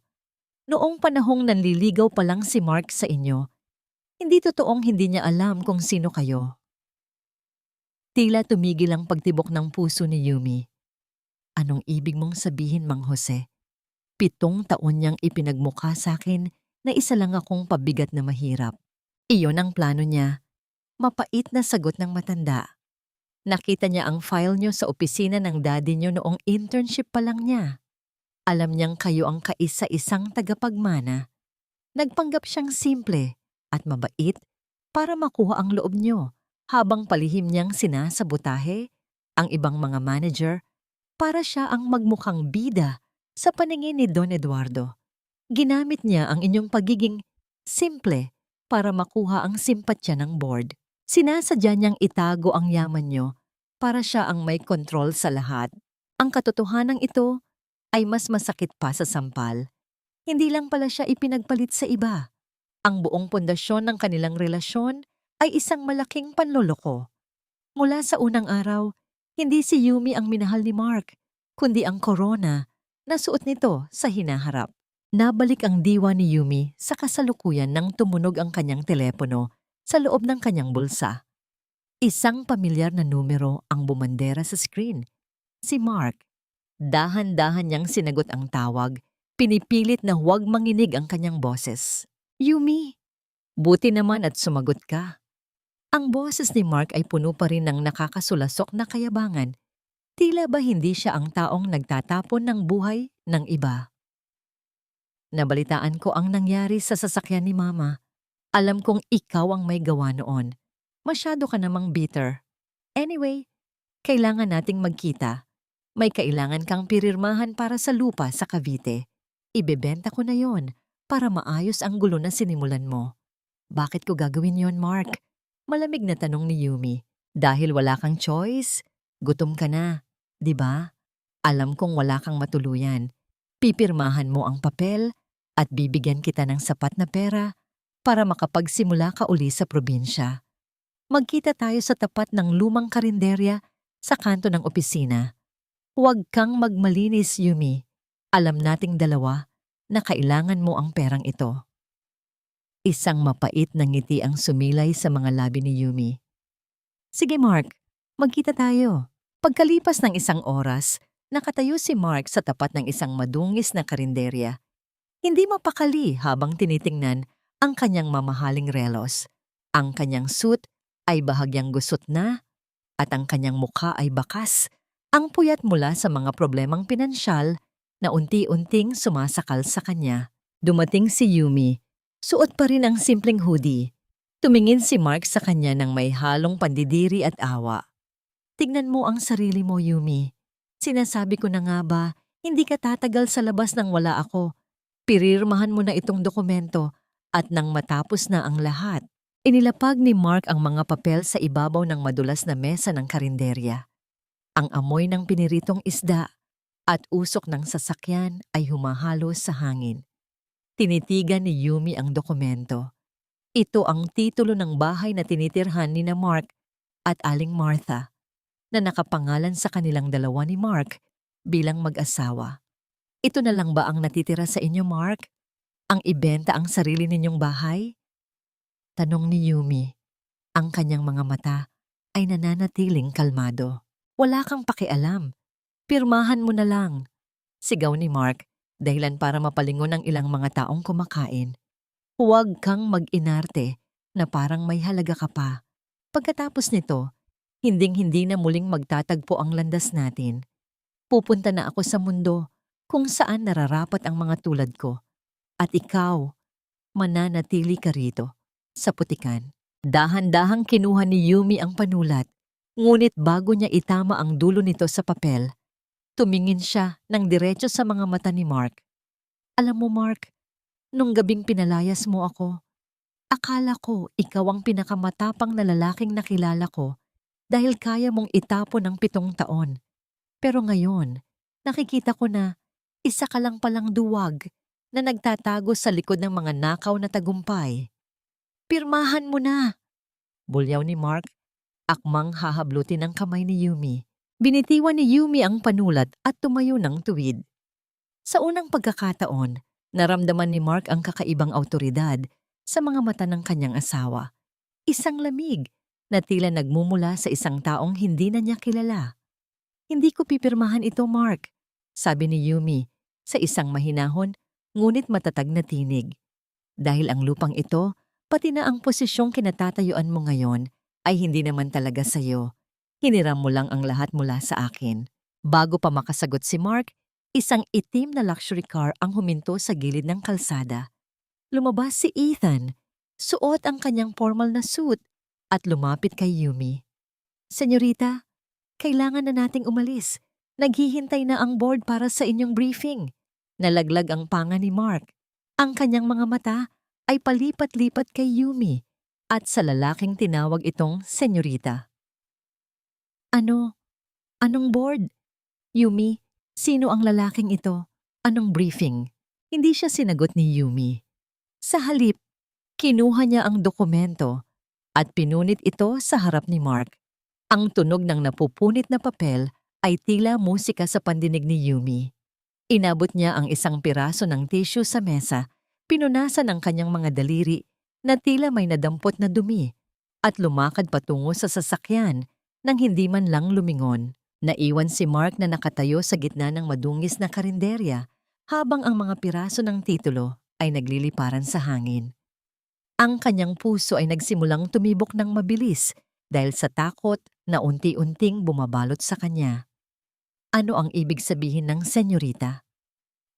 Noong panahong nanliligaw pa lang si Mark sa inyo, hindi totoong hindi niya alam kung sino kayo. Tila tumigil ang pagtibok ng puso ni Yumi. Anong ibig mong sabihin, Mang Jose? 7 taon niyang ipinagmukha sa akin na isa lang akong pabigat na mahirap. Iyon ang plano niya. Mapait na sagot ng matanda. Nakita niya ang file niyo sa opisina ng daddy niyo noong internship pa lang niya. Alam niyang kayo ang kaisa-isang tagapagmana. Nagpanggap siyang simple at mabait para makuha ang loob niyo habang palihim niyang sinasabotahe ang ibang mga manager para siya ang magmukhang bida sa paningin ni Don Eduardo. Ginamit niya ang inyong pagiging simple para makuha ang simpatya ng board. Sinasadya niyang itago ang yaman niyo para siya ang may kontrol sa lahat. Ang katotohanan ito ay mas masakit pa sa sampal. Hindi lang pala siya ipinagpalit sa iba. Ang buong pundasyon ng kanilang relasyon ay isang malaking panloloko. Mula sa unang araw, hindi si Yumi ang minahal ni Mark, kundi ang corona na suot nito sa hinaharap. Nabalik ang diwa ni Yumi sa kasalukuyan nang tumunog ang kanyang telepono sa loob ng kanyang bulsa. Isang pamilyar na numero ang bumandera sa screen. Si Mark. Dahan-dahan niyang sinagot ang tawag, pinipilit na huwag manginig ang kanyang boses. Yumi, buti naman at sumagot ka. Ang boses ni Mark ay puno pa rin ng nakakasulasok na kayabangan. Tila ba hindi siya ang taong nagtatapon ng buhay ng iba? Nabalitaan ko ang nangyari sa sasakyan ni Mama. Alam kong ikaw ang may gawa noon. Masyado ka namang bitter. Anyway, kailangan nating magkita. May kailangan kang pirirmahan para sa lupa sa Cavite. Ibebenta ko na yon para maayos ang gulo na sinimulan mo. Bakit ko gagawin yon, Mark? Malamig na tanong ni Yumi. Dahil wala kang choice? Gutom ka na, di ba? Alam kong wala kang matuluyan. Pipirmahan mo ang papel at bibigyan kita ng sapat na pera para makapagsimula ka uli sa probinsya. Magkita tayo sa tapat ng lumang karinderya sa kanto ng opisina. Huwag kang magmalinis, Yumi. Alam nating dalawa na kailangan mo ang perang ito. Isang mapait na ngiti ang sumilay sa mga labi ni Yumi. Sige Mark, magkita tayo. Pagkalipas ng isang oras, nakatayo si Mark sa tapat ng isang madungis na karinderya. Hindi mapakali habang tinitingnan ang kanyang mamahaling relos. Ang kanyang suit ay bahagyang gusot na at ang kanyang mukha ay bakas. Ang puyat mula sa mga problemang pinansyal na unti-unting sumasakal sa kanya. Dumating si Yumi. Suot pa rin ang simpleng hoodie. Tumingin si Mark sa kanya ng may halong pandidiri at awa. Tignan mo ang sarili mo, Yumi. Sinasabi ko na nga ba, hindi ka tatagal sa labas nang wala ako. Pirirmahan mo na itong dokumento at nang matapos na ang lahat, inilapag ni Mark ang mga papel sa ibabaw ng madulas na mesa ng karinderya. Ang amoy ng piniritong isda at usok ng sasakyan ay humahalo sa hangin. Tinitigan ni Yumi ang dokumento. Ito ang titulo ng bahay na tinitirhan ni na Mark at Aling Martha na nakapangalan sa kanilang dalawa ni Mark bilang mag-asawa. Ito na lang ba ang natitira sa inyo, Mark? Ang ibenta ang sarili ninyong bahay? Tanong ni Yumi. Ang kanyang mga mata ay nananatiling kalmado. Wala kang pakialam. Pirmahan mo na lang. Sigaw ni Mark, dahilan para mapalingon ang ilang mga taong kumakain. Huwag kang mag-inarte na parang may halaga ka pa. Pagkatapos nito, hinding-hindi na muling magtatagpo ang landas natin. Pupunta na ako sa mundo kung saan nararapat ang mga tulad ko. At ikaw, mananatili ka rito, sa putikan. Dahan-dahang kinuha ni Yumi ang panulat, ngunit bago niya itama ang dulo nito sa papel, tumingin siya ng diretso sa mga mata ni Mark. Alam mo, Mark, nung gabing pinalayas mo ako, akala ko ikaw ang pinakamatapang na lalaking nakilala ko dahil kaya mong itapon ng 7 taon. Pero ngayon, nakikita ko na isa ka lang palang duwag na nagtatago sa likod ng mga nakaw na tagumpay. Pirmahan mo na! Bulyaw ni Mark, akmang hahablutin ang kamay ni Yumi. Binitiwan ni Yumi ang panulat at tumayo ng tuwid. Sa unang pagkakataon, naramdaman ni Mark ang kakaibang awtoridad sa mga mata ng kanyang asawa. Isang lamig na tila nagmumula sa isang taong hindi na niya kilala. Hindi ko pipirmahan ito, Mark, sabi ni Yumi sa isang mahinahon ngunit matatag na tinig. Dahil ang lupang ito, pati na ang posisyong kinatatayuan mo ngayon ay hindi naman talaga sa'yo. Hiniram mo lang ang lahat mula sa akin. Bago pa makasagot si Mark, isang itim na luxury car ang huminto sa gilid ng kalsada. Lumabas si Ethan, suot ang kanyang formal na suit at lumapit kay Yumi. Senyorita, kailangan na nating umalis. Naghihintay na ang board para sa inyong briefing. Nalaglag ang panga ni Mark. Ang kanyang mga mata ay palipat-lipat kay Yumi at sa lalaking tinawag itong senyorita. Ano? Anong board? Yumi, sino ang lalaking ito? Anong briefing? Hindi siya sinagot ni Yumi. Sa halip, kinuha niya ang dokumento at pinunit ito sa harap ni Mark. Ang tunog ng napupunit na papel ay tila musika sa pandinig ni Yumi. Inabot niya ang isang piraso ng tissue sa mesa, pinunasan ang kanyang mga daliri na tila may nadampot na dumi at lumakad patungo sa sasakyan nang hindi man lang lumingon. Naiwan si Mark na nakatayo sa gitna ng madungis na karinderya habang ang mga piraso ng titulo ay nagliliparan sa hangin. Ang kanyang puso ay nagsimulang tumibok ng mabilis dahil sa takot na unti-unting bumabalot sa kanya. Ano ang ibig sabihin ng senyorita?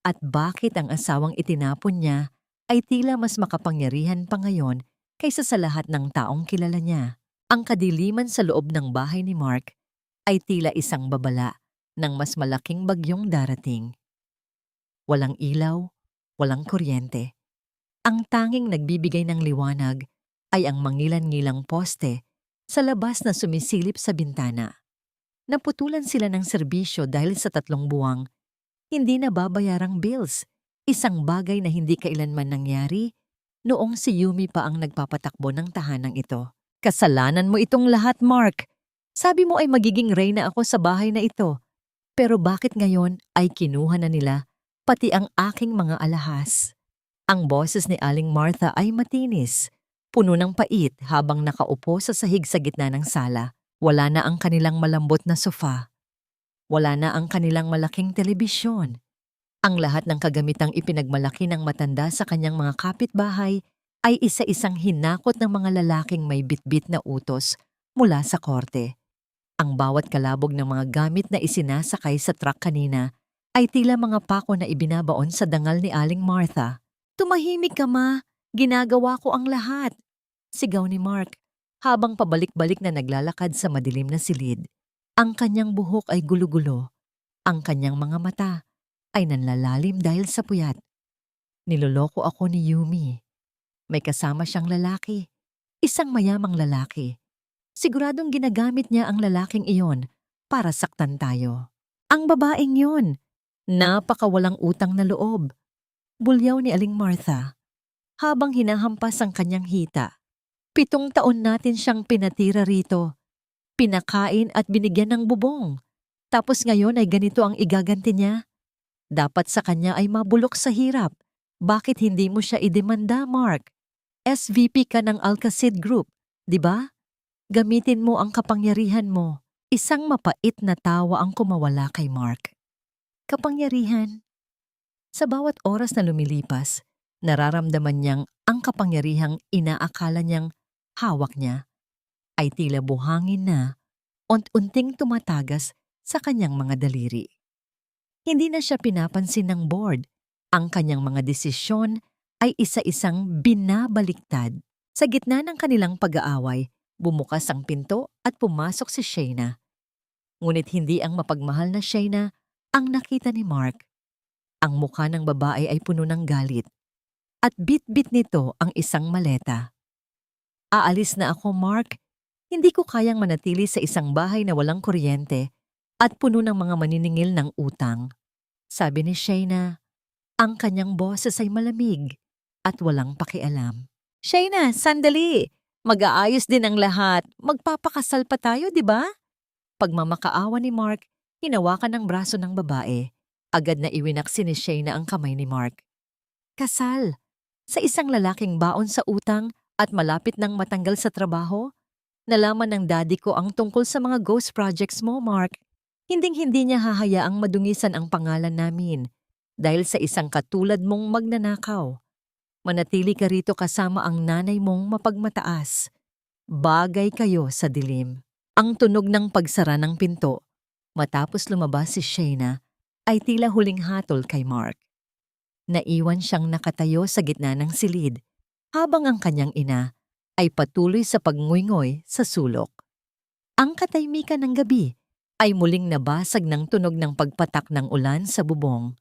At bakit ang asawang itinapon niya ay tila mas makapangyarihan pa ngayon kaysa sa lahat ng taong kilala niya? Ang kadiliman sa loob ng bahay ni Mark ay tila isang babala ng mas malaking bagyong darating. Walang ilaw, walang kuryente. Ang tanging nagbibigay ng liwanag ay ang mangilan-ngilang poste sa labas na sumisilip sa bintana. Naputulan sila ng serbisyo dahil sa 3 buwang hindi na babayarang bills, isang bagay na hindi kailanman nangyari noong si Yumi pa ang nagpapatakbo ng tahanang ito. Kasalanan mo itong lahat, Mark. Sabi mo ay magiging reyna ako sa bahay na ito. Pero bakit ngayon ay kinuha na nila pati ang aking mga alahas? Ang boses ni Aling Martha ay matinis, puno ng pait habang nakaupo sa sahig sa gitna ng sala. Wala na ang kanilang malambot na sofa. Wala na ang kanilang malaking telebisyon. Ang lahat ng kagamitang ipinagmalaki ng matanda sa kanyang mga kapitbahay ay isa-isang hinakot ng mga lalaking may bitbit na utos mula sa korte. Ang bawat kalabog ng mga gamit na isinasakay sa truck kanina ay tila mga pako na ibinabaon sa dangal ni Aling Martha. Tumahimik ka, ma. Ginagawa ko ang lahat. Sigaw ni Mark habang pabalik-balik na naglalakad sa madilim na silid. Ang kanyang buhok ay gulo-gulo. Ang kanyang mga mata ay nanlalalim dahil sa puyat. Niloloko ako ni Yumi. May kasama siyang lalaki. Isang mayamang lalaki. Siguradong ginagamit niya ang lalaking iyon para saktan tayo. Ang babaeng yun. Napakawalang utang na loob. Bulyaw ni Aling Martha habang hinahampas ang kanyang hita. 7 taon natin siyang pinatira rito. Pinakain at binigyan ng bubong. Tapos ngayon ay ganito ang igaganti niya. Dapat sa kanya ay mabulok sa hirap. Bakit hindi mo siya idemanda, Mark? SVP ka ng Alcacid Group, di ba? Gamitin mo ang kapangyarihan mo. Isang mapait na tawa ang kumawala kay Mark. Kapangyarihan? Sa bawat oras na lumilipas, nararamdaman niyang ang kapangyarihang inaakala niyang hawak niya ay tila buhangin na unti-unting tumatagas sa kanyang mga daliri. Hindi na siya pinapansin ng board. Ang kanyang mga desisyon ay isa-isang binabaliktad. Sa gitna ng kanilang pag-aaway, bumukas ang pinto at pumasok si Shayna. Ngunit hindi ang mapagmahal na Shayna ang nakita ni Mark. Ang mukha ng babae ay puno ng galit at bit-bit nito ang isang maleta. Aalis na ako, Mark. Hindi ko kayang manatili sa isang bahay na walang kuryente at puno ng mga maniningil ng utang. Sabi ni Shayna, ang kanyang boses ay malamig at walang pakialam. Shayna, sandali! Mag-aayos din ang lahat. Magpapakasal pa tayo, di ba? Pagmamakaawa ni Mark, hinawakan ng braso ng babae. Agad na iwinaksin ni Shayna ang kamay ni Mark. Kasal? Sa isang lalaking baon sa utang at malapit nang matanggal sa trabaho? Nalaman ng daddy ko ang tungkol sa mga ghost projects mo, Mark. Hinding-hindi niya hahayaang madungisan ang pangalan namin dahil sa isang katulad mong magnanakaw. Manatili ka rito kasama ang nanay mong mapagmataas. Bagay kayo sa dilim. Ang tunog ng pagsara ng pinto matapos lumabas si Shayna ay tila huling hatol kay Mark. Naiwan siyang nakatayo sa gitna ng silid habang ang kanyang ina ay patuloy sa pagnguyngoy sa sulok. Ang katahimikan ng gabi ay muling nabasag ng tunog ng pagpatak ng ulan sa bubong.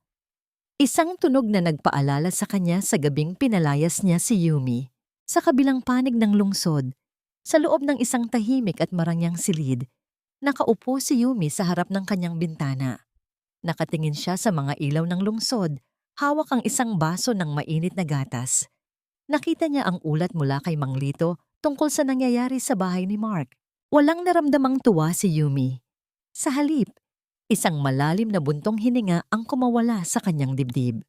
Isang tunog na nagpaalala sa kanya sa gabing pinalayas niya si Yumi. Sa kabilang panig ng lungsod, sa loob ng isang tahimik at marangyang silid, nakaupo si Yumi sa harap ng kanyang bintana. Nakatingin siya sa mga ilaw ng lungsod, hawak ang isang baso ng mainit na gatas. Nakita niya ang ulat mula kay Mang Lito tungkol sa nangyayari sa bahay ni Mark. Walang naramdamang tuwa si Yumi. Sa halip, Isang malalim na buntong hininga ang kumawala sa kanyang dibdib.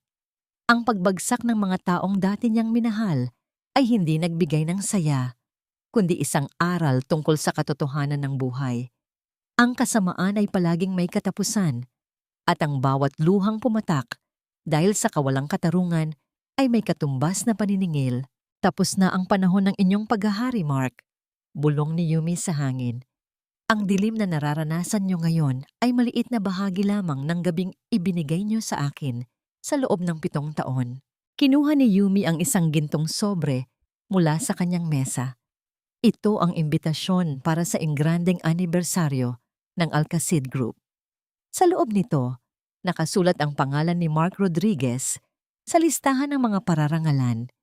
Ang pagbagsak ng mga taong dati niyang minahal ay hindi nagbigay ng saya, kundi isang aral tungkol sa katotohanan ng buhay. Ang kasamaan ay palaging may katapusan, at ang bawat luhang pumatak dahil sa kawalang katarungan ay may katumbas na paniningil. Tapos na ang panahon ng inyong paghahari, Mark. Bulong ni Yumi sa hangin. Ang dilim na nararanasan nyo ngayon ay maliit na bahagi lamang ng gabing ibinigay nyo sa akin sa loob ng 7 taon. Kinuha ni Yumi ang isang gintong sobre mula sa kanyang mesa. Ito ang imbitasyon para sa ingrandeng anibersaryo ng Alcacid Group. Sa loob nito, nakasulat ang pangalan ni Mark Rodriguez sa listahan ng mga pararangalan,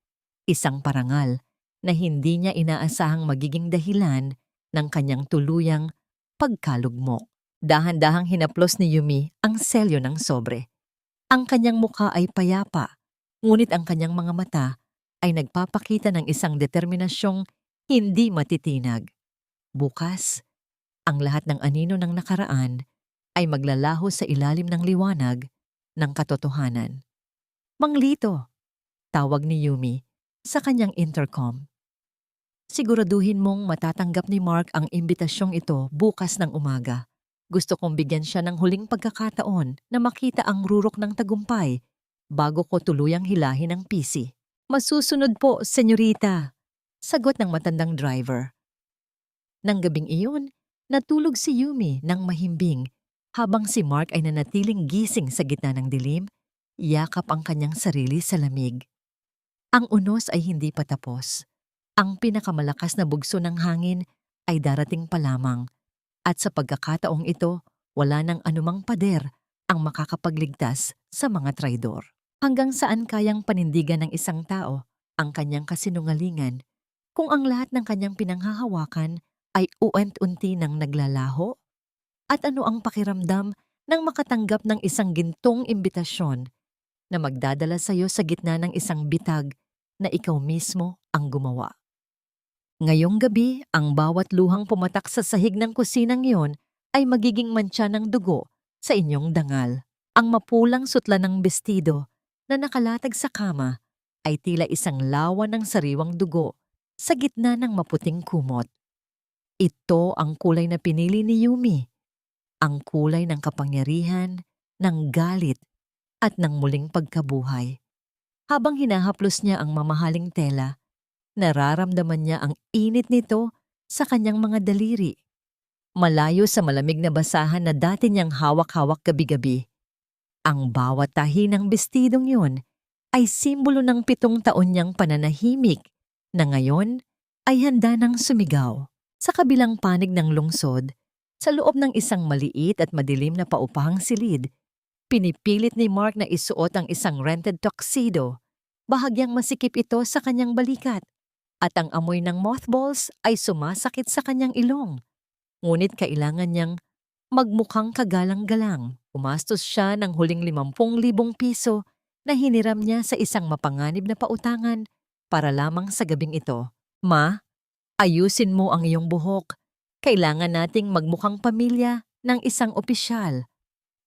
isang parangal na hindi niya inaasahang magiging dahilan ng kanyang tuluyang pagkalugmok. Dahan-dahang hinaplos ni Yumi ang selyo ng sobre. Ang kanyang mukha ay payapa, ngunit ang kanyang mga mata ay nagpapakita ng isang determinasyong hindi matitinag. Bukas, ang lahat ng anino ng nakaraan ay maglalaho sa ilalim ng liwanag ng katotohanan. Manglito, tawag ni Yumi sa kanyang intercom. Siguraduhin mong matatanggap ni Mark ang imbitasyong ito bukas ng umaga. Gusto kong bigyan siya ng huling pagkakataon na makita ang rurok ng tagumpay bago ko tuluyang hilahin ang PC. Masusunod po, senyorita, sagot ng matandang driver. Nang gabing iyon, natulog si Yumi ng mahimbing habang si Mark ay nanatiling gising sa gitna ng dilim, yakap ang kanyang sarili sa lamig. Ang unos ay hindi pa tapos. Ang pinakamalakas na bugso ng hangin ay darating pa lamang. At sa pagkakataong ito, wala nang anumang pader ang makakapagligtas sa mga traidor. Hanggang saan kayang panindigan ng isang tao ang kanyang kasinungalingan kung ang lahat ng kanyang pinanghahawakan ay uent-unti nang naglalaho? At ano ang pakiramdam nang makatanggap ng isang gintong imbitasyon na magdadala sa iyo sa gitna ng isang bitag na ikaw mismo ang gumawa? Ngayong gabi, ang bawat luhang pumatak sa sahig ng kusinang iyon ay magiging mantsa ng dugo sa inyong dangal. Ang mapulang sutla ng bestido na nakalatag sa kama ay tila isang lawa ng sariwang dugo sa gitna ng maputing kumot. Ito ang kulay na pinili ni Yumi, ang kulay ng kapangyarihan, ng galit, at ng muling pagkabuhay. Habang hinahaplos niya ang mamahaling tela, nararamdaman niya ang init nito sa kanyang mga daliri. Malayo sa malamig na basahan na dati niyang hawak-hawak gabi-gabi. Ang bawat tahi ng bestidong yun ay simbolo ng 7 taon niyang pananahimik na ngayon ay handa ng sumigaw. Sa kabilang panig ng lungsod, sa loob ng isang maliit at madilim na paupahang silid, pinipilit ni Mark na isuot ang isang rented tuxedo. Bahagyang masikip ito sa kanyang balikat. At ang amoy ng mothballs ay sumasakit sa kanyang ilong. Ngunit kailangan niyang magmukhang kagalang-galang. Umastos siya ng huling 50,000 piso na hiniram niya sa isang mapanganib na pautangan para lamang sa gabing ito. Ma, ayusin mo ang iyong buhok. Kailangan nating magmukhang pamilya ng isang opisyal.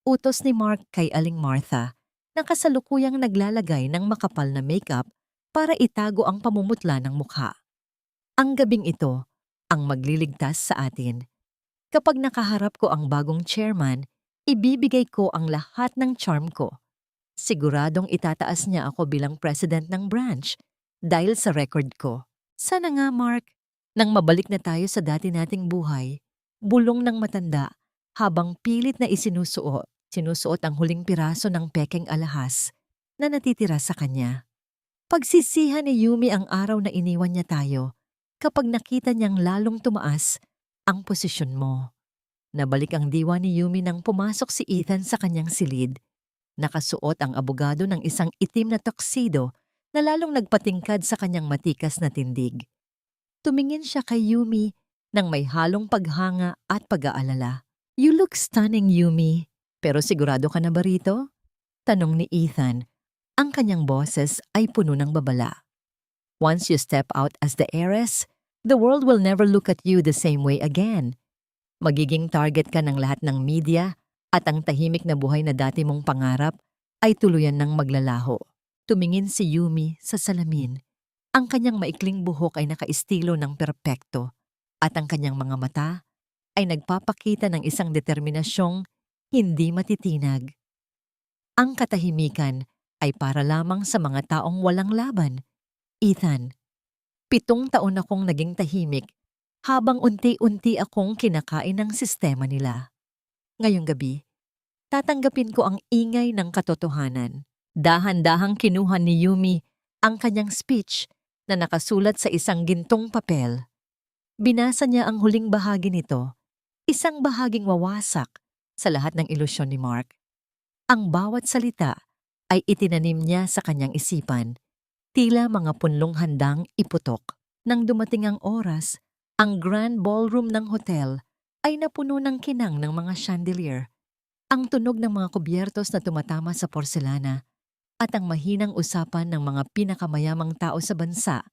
Utos ni Mark kay Aling Martha na kasalukuyang naglalagay ng makapal na makeup para itago ang pamumutla ng mukha. Ang gabing ito ang magliligtas sa atin. Kapag nakaharap ko ang bagong chairman, ibibigay ko ang lahat ng charm ko. Siguradong itataas niya ako bilang president ng branch dahil sa record ko. Sana nga, Mark, nang mabalik na tayo sa dati nating buhay, bulong ng matanda habang pilit na sinusuot ang huling piraso ng pekeng alahas na natitira sa kanya. Pagsisihan ni Yumi ang araw na iniwan niya tayo kapag nakita niyang lalong tumaas ang posisyon mo. Nabalik ang diwa ni Yumi nang pumasok si Ethan sa kanyang silid. Nakasuot ang abogado ng isang itim na tuxedo na lalong nagpatingkad sa kanyang matikas na tindig. Tumingin siya kay Yumi nang may halong paghanga at pag-aalala. You look stunning, Yumi. Pero sigurado ka na ba rito? Tanong ni Ethan. Ang kanyang boses ay puno ng babala. Once you step out as the heiress, the world will never look at you the same way again. Magiging target ka ng lahat ng media At ang tahimik na buhay na dati mong pangarap ay tuluyan ng maglalaho. Tumingin si Yumi sa salamin. Ang kanyang maikling buhok ay nakaistilo ng perpekto at ang kanyang mga mata ay nagpapakita ng isang determinasyong hindi matitinag. Ang katahimikan ay para lamang sa mga taong walang laban. Ethan, 7 taon akong naging tahimik habang unti-unti akong kinakain ng sistema nila. Ngayong gabi, tatanggapin ko ang ingay ng katotohanan. Dahan-dahang kinuha ni Yumi ang kanyang speech na nakasulat sa isang gintong papel. Binasa niya ang huling bahagi nito, isang bahaging wawasak sa lahat ng ilusyon ni Mark. Ang bawat salita ay itinanim niya sa kanyang isipan, tila mga punlong handang iputok. Nang dumating ang oras, ang grand ballroom ng hotel ay napuno ng kinang ng mga chandelier, ang tunog ng mga kubyertos na tumatama sa porselana, at ang mahinang usapan ng mga pinakamayamang tao sa bansa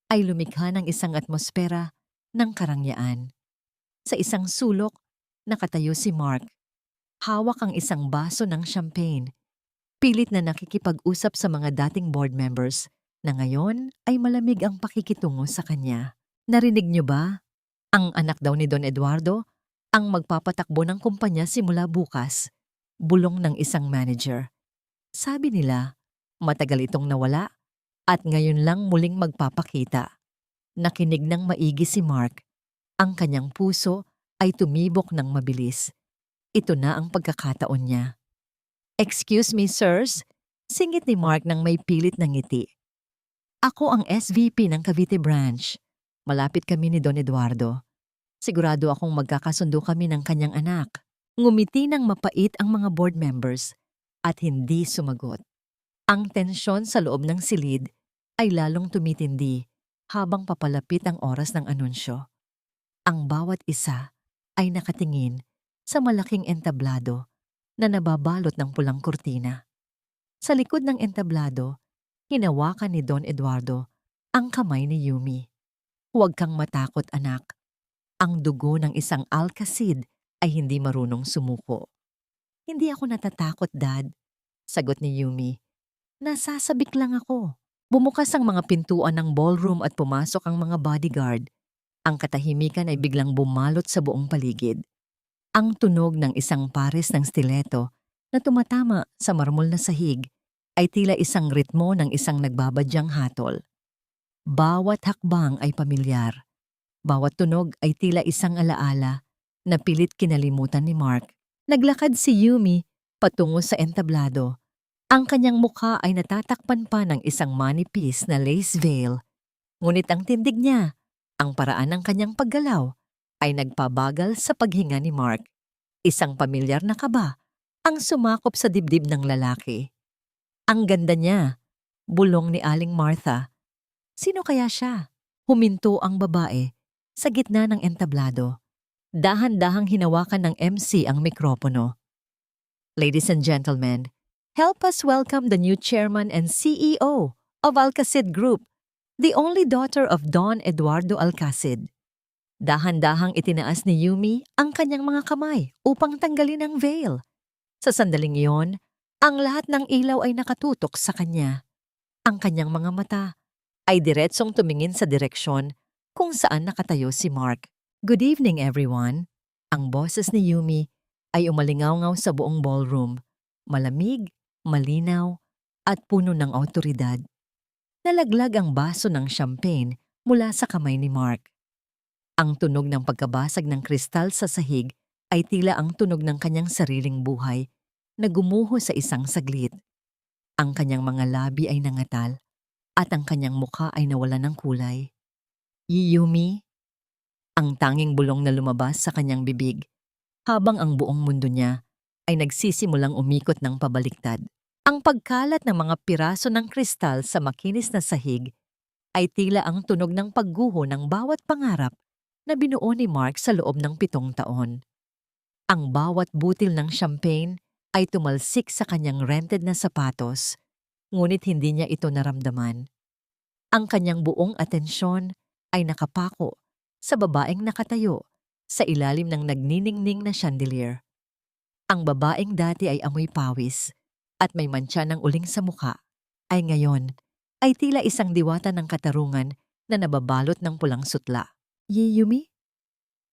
ay lumikha ng isang atmosfera ng karangyaan. Sa isang sulok, nakatayo si Mark. Hawak ang isang baso ng champagne. Pilit na nakikipag-usap sa mga dating board members na ngayon ay malamig ang pakikitungo sa kanya. Narinig niyo ba? Ang anak daw ni Don Eduardo ang magpapatakbo ng kumpanya simula bukas. Bulong ng isang manager. Sabi nila, matagal itong nawala at ngayon lang muling magpapakita. Nakinig ng maigi si Mark. Ang kanyang puso ay tumibok ng mabilis. Ito na ang pagkakataon niya. "Excuse me, sirs," singit ni Mark nang may pilit na ngiti. "Ako ang SVP ng Cavite branch. Malapit kami ni Don Eduardo. Sigurado akong magkakasundo kami ng kanyang anak." Ngumiti ng mapait ang mga board members at hindi sumagot. Ang tensyon sa loob ng silid ay lalong tumitindi habang papalapit ang oras ng anunsyo. Ang bawat isa ay nakatingin sa malaking entablado na nababalot ng pulang kurtina. Sa likod ng entablado, hinawakan ni Don Eduardo ang kamay ni Yumi. "Huwag kang matakot, anak. Ang dugo ng isang Alcacid ay hindi marunong sumuko." "Hindi ako natatakot, Dad," sagot ni Yumi. "Nasasabik lang ako." Bumukas ang mga pintuan ng ballroom at pumasok ang mga bodyguard. Ang katahimikan ay biglang bumalot sa buong paligid. Ang tunog ng isang pares ng stiletto na tumatama sa marmol na sahig ay tila isang ritmo ng isang nagbabadyang hatol. Bawat hakbang ay pamilyar. Bawat tunog ay tila isang alaala na pilit kinalimutan ni Mark. Naglakad si Yumi patungo sa entablado. Ang kanyang mukha ay natatakpan pa ng isang manipis na lace veil. Ngunit ang tindig niya, ang paraan ng kanyang paggalaw, ay nagpabagal sa paghinga ni Mark. Isang pamilyar na kaba ang sumakop sa dibdib ng lalaki. "Ang ganda niya," bulong ni Aling Martha. "Sino kaya siya?" Huminto ang babae sa gitna ng entablado. Dahan-dahang hinawakan ng MC ang mikropono. "Ladies and gentlemen, help us welcome the new chairman and CEO of Alcacid Group, the only daughter of Don Eduardo Alcacid." Dahan-dahang itinaas ni Yumi ang kanyang mga kamay upang tanggalin ang veil. Sa sandaling iyon, ang lahat ng ilaw ay nakatutok sa kanya. Ang kanyang mga mata ay diretsong tumingin sa direksyon kung saan nakatayo si Mark. "Good evening, everyone." Ang boses ni Yumi ay umalingaw-ngaw sa buong ballroom. Malamig, malinaw, at puno ng awtoridad. Nalaglag ang baso ng champagne mula sa kamay ni Mark. Ang tunog ng pagkabasag ng kristal sa sahig ay tila ang tunog ng kanyang sariling buhay na gumuho sa isang saglit. Ang kanyang mga labi ay nangatal at ang kanyang mukha ay nawalan ng kulay. "Yumi?" Ang tanging bulong na lumabas sa kanyang bibig, habang ang buong mundo niya ay nagsisimulang umikot ng pabaliktad. Ang pagkalat ng mga piraso ng kristal sa makinis na sahig ay tila ang tunog ng pagguho ng bawat pangarap na binuo ni Mark sa loob ng 7 taon. Ang bawat butil ng champagne ay tumalsik sa kanyang rented na sapatos, ngunit hindi niya ito naramdaman. Ang kanyang buong atensyon ay nakapako sa babaeng nakatayo sa ilalim ng nagniningning na chandelier. Ang babaeng dati ay amoy pawis at may mantsa ng uling sa muka, ay ngayon ay tila isang diwata ng katarungan na nababalot ng pulang sutla. Yumi?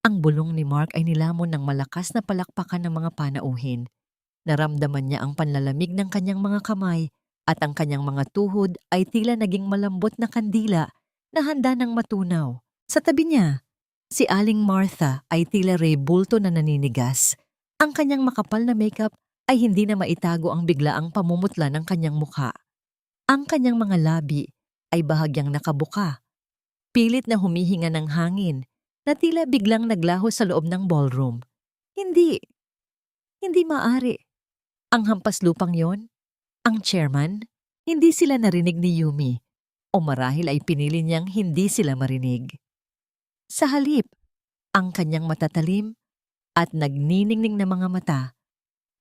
Ang bulong ni Mark ay nilamon ng malakas na palakpakan ng mga panauhin. Naramdaman niya ang panlalamig ng kanyang mga kamay at ang kanyang mga tuhod ay tila naging malambot na kandila na handa ng matunaw. Sa tabi niya, si Aling Martha ay tila rebulto na naninigas. Ang kanyang makapal na makeup ay hindi na maitago ang biglaang pamumutla ng kanyang mukha. Ang kanyang mga labi ay bahagyang nakabuka. Pilit na humihinga ng hangin na tila biglang naglaho sa loob ng ballroom. Hindi maari. Ang hampas lupang yon, ang chairman, hindi sila narinig ni Yumi o marahil ay pinili niyang hindi sila marinig. Sa halip, ang kanyang matatalim at nagniningning na mga mata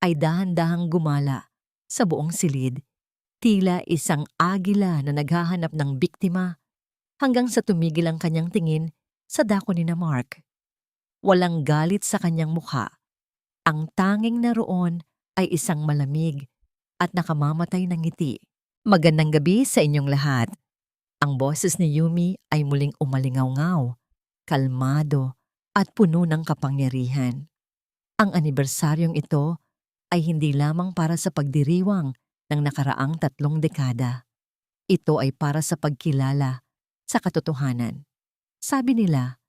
ay dahan-dahang gumala sa buong silid, tila isang agila na naghahanap ng biktima hanggang sa tumigil ang kanyang tingin sa dako ni na Mark. Walang galit sa kanyang mukha. Ang tanging naroon ay isang malamig at nakamamatay na ngiti. Magandang gabi sa inyong lahat. Ang boses ni Yumi ay muling umalingaw-ngaw, kalmado at puno ng kapangyarihan. Ang anibersaryong ito ay hindi lamang para sa pagdiriwang ng nakaraang 3 dekada. Ito ay para sa pagkilala sa katotohanan. Sabi nila,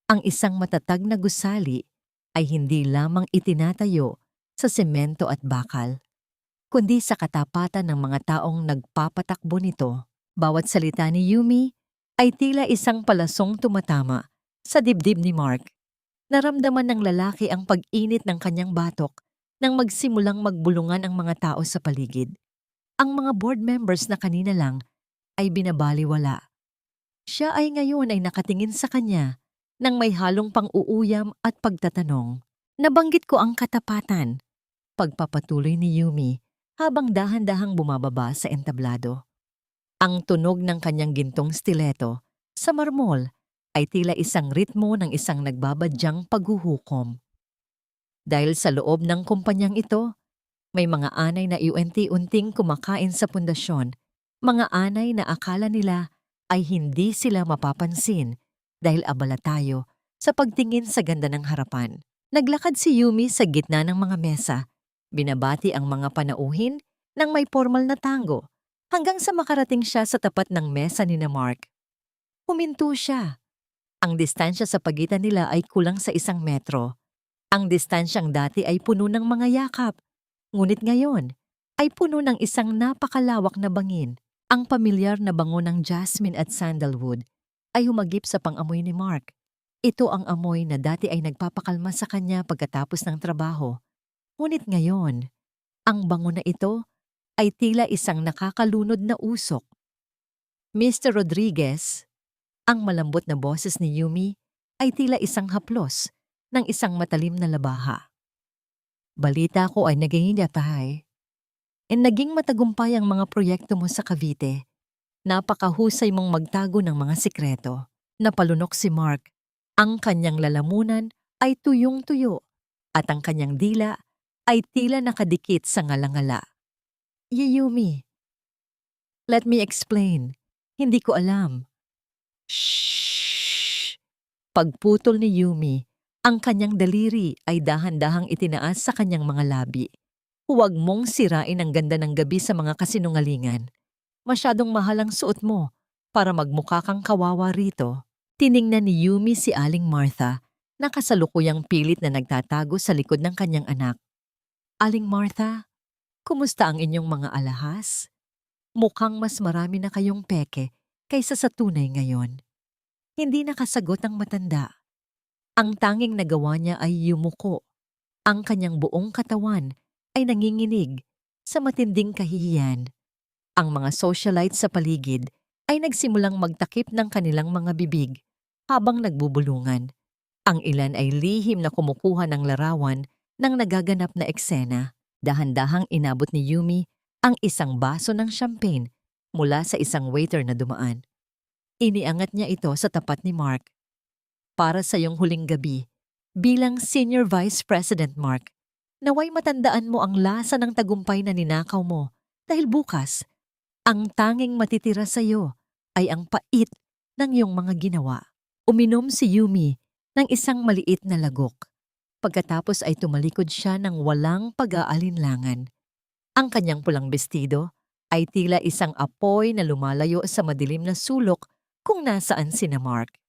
ang isang matatag na gusali ay hindi lamang itinatayo sa semento at bakal, kundi sa katapatan ng mga taong nagpapatakbo nito. Bawat salita ni Yumi ay tila isang palasong tumatama sa dibdib ni Mark. Naramdaman ng lalaki ang pag-init ng kanyang batok nang magsimulang magbulungan ang mga tao sa paligid. Ang mga board members na kanina lang ay binabaliwala. Siya ay ngayon ay nakatingin sa kanya nang may halong pang-uuyam at pagtatanong. Nabanggit ko ang katapatan, pagpapatuloy ni Yumi habang dahan-dahang bumababa sa entablado. Ang tunog ng kanyang gintong stiletto sa marmol ay tila isang ritmo ng isang nagbabadyang paghuhukom. Dahil sa loob ng kumpanyang ito, may mga anay na iunti-unting kumakain sa pundasyon, mga anay na akala nila ay hindi sila mapapansin dahil abala tayo sa pagtingin sa ganda ng harapan. Naglakad si Yumi sa gitna ng mga mesa, binabati ang mga panauhin ng may formal na tango hanggang sa makarating siya sa tapat ng mesa ni na Mark. Huminto siya. Ang distansya sa pagitan nila ay kulang sa 1 metro. Ang distansyang dati ay puno ng mga yakap, ngunit ngayon ay puno ng isang napakalawak na bangin. Ang pamilyar na bango ng jasmine at sandalwood ay humagip sa pang-amoy ni Mark. Ito ang amoy na dati ay nagpapakalma sa kanya pagkatapos ng trabaho. Ngunit ngayon, ang bango na ito ay tila isang nakakalunod na usok. Mr. Rodriguez, ang malambot na boses ni Yumi ay tila isang haplos ng isang matalim na labaha. Balita ko ay naging yatay. Naging matagumpay ang mga proyekto mo sa Cavite. Napakahusay mong magtago ng mga sikreto. Napalunok si Mark. Ang kanyang lalamunan ay tuyong-tuyo at ang kanyang dila ay tila nakadikit sa ngalangala. Yumi, let me explain. Hindi ko alam. Shhh! Pagputol ni Yumi, ang kanyang daliri ay dahan-dahang itinaas sa kanyang mga labi. Huwag mong sirain ang ganda ng gabi sa mga kasinungalingan. Masyadong mahal ang suot mo para magmukha kang kawawa rito. Tiningnan ni Yumi si Aling Martha na kasalukuyang pilit na nagtatago sa likod ng kanyang anak. Aling Martha, kumusta ang inyong mga alahas? Mukhang mas marami na kayong peke kaysa sa tunay ngayon. Hindi nakasagot ang matanda. Ang tanging nagawa niya ay yumuko. Ang kanyang buong katawan ay nanginginig sa matinding kahihiyan. Ang mga socialites sa paligid ay nagsimulang magtakip ng kanilang mga bibig habang nagbubulungan. Ang ilan ay lihim na kumukuha ng larawan ng nagaganap na eksena. Dahan-dahang inabot ni Yumi ang isang baso ng champagne mula sa isang waiter na dumaan. Iniangat niya ito sa tapat ni Mark. Para sa iyong huling gabi, bilang Senior Vice President, Mark, Naway matandaan mo ang lasa ng tagumpay na ninakaw mo dahil bukas, ang tanging matitira sa iyo ay ang pait ng iyong mga ginawa. Uminom si Yumi ng isang maliit na lagok. Pagkatapos ay tumalikod siya ng walang pag-aalinlangan. Ang kanyang pulang bestido ay tila isang apoy na lumalayo sa madilim na sulok kung nasaan sina Mark.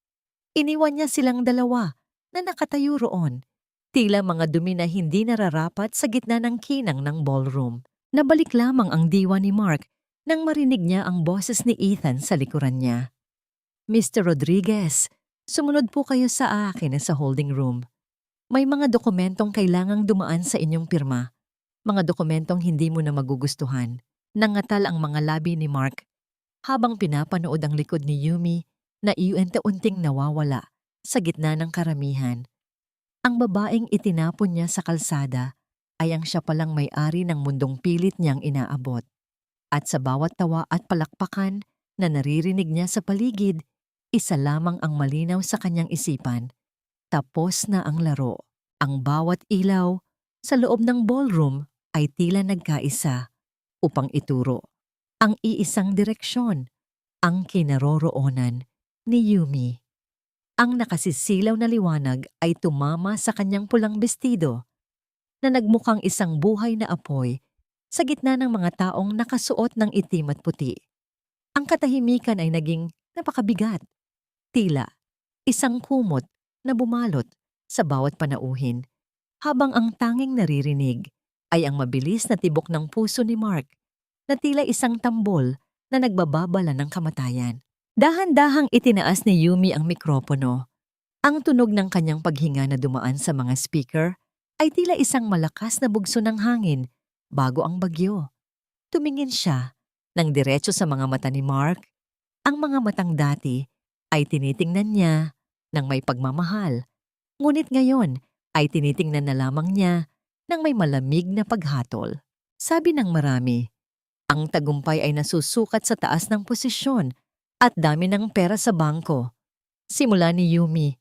Iniwan niya silang dalawa na nakatayo roon, tila mga dumi na hindi nararapat sa gitna ng kinang ng ballroom. Nabalik lamang ang diwa ni Mark nang marinig niya ang boses ni Ethan sa likuran niya. Mr. Rodriguez, sumunod po kayo sa akin sa holding room. May mga dokumentong kailangang dumaan sa inyong pirma. Mga dokumentong hindi mo na magugustuhan. Nangatal ang mga labi ni Mark habang pinapanood ang likod ni Yumi na iunti-unting nawawala sa gitna ng karamihan. Ang babaeng itinapon niya sa kalsada ay ang siya palang may-ari ng mundong pilit niyang inaabot. At sa bawat tawa at palakpakan na naririnig niya sa paligid, isa lamang ang malinaw sa kanyang isipan. Tapos na ang laro. Ang bawat ilaw sa loob ng ballroom ay tila nagkaisa upang ituro ang iisang direksyon, ang kinaroroonan ni Yumi. Ang nakasisilaw na liwanag ay tumama sa kanyang pulang bestido na nagmukhang isang buhay na apoy sa gitna ng mga taong nakasuot ng itim at puti. Ang katahimikan ay naging napakabigat. Tila isang kumot na bumalot sa bawat panauhin, habang ang tanging naririnig ay ang mabilis na tibok ng puso ni Mark na tila isang tambol na nagbababala ng kamatayan. Dahan-dahang itinaas ni Yumi ang mikropono. Ang tunog ng kanyang paghinga na dumaan sa mga speaker ay tila isang malakas na bugso ng hangin bago ang bagyo. Tumingin siya ng diretso sa mga mata ni Mark. Ang mga matang dati ay tinitingnan niya ng may pagmamahal. Ngunit ngayon ay tinitingnan na lamang niya ng may malamig na paghatol. Sabi ng marami, ang tagumpay ay nasusukat sa taas ng posisyon at dami ng pera sa bangko. Simula ni Yumi,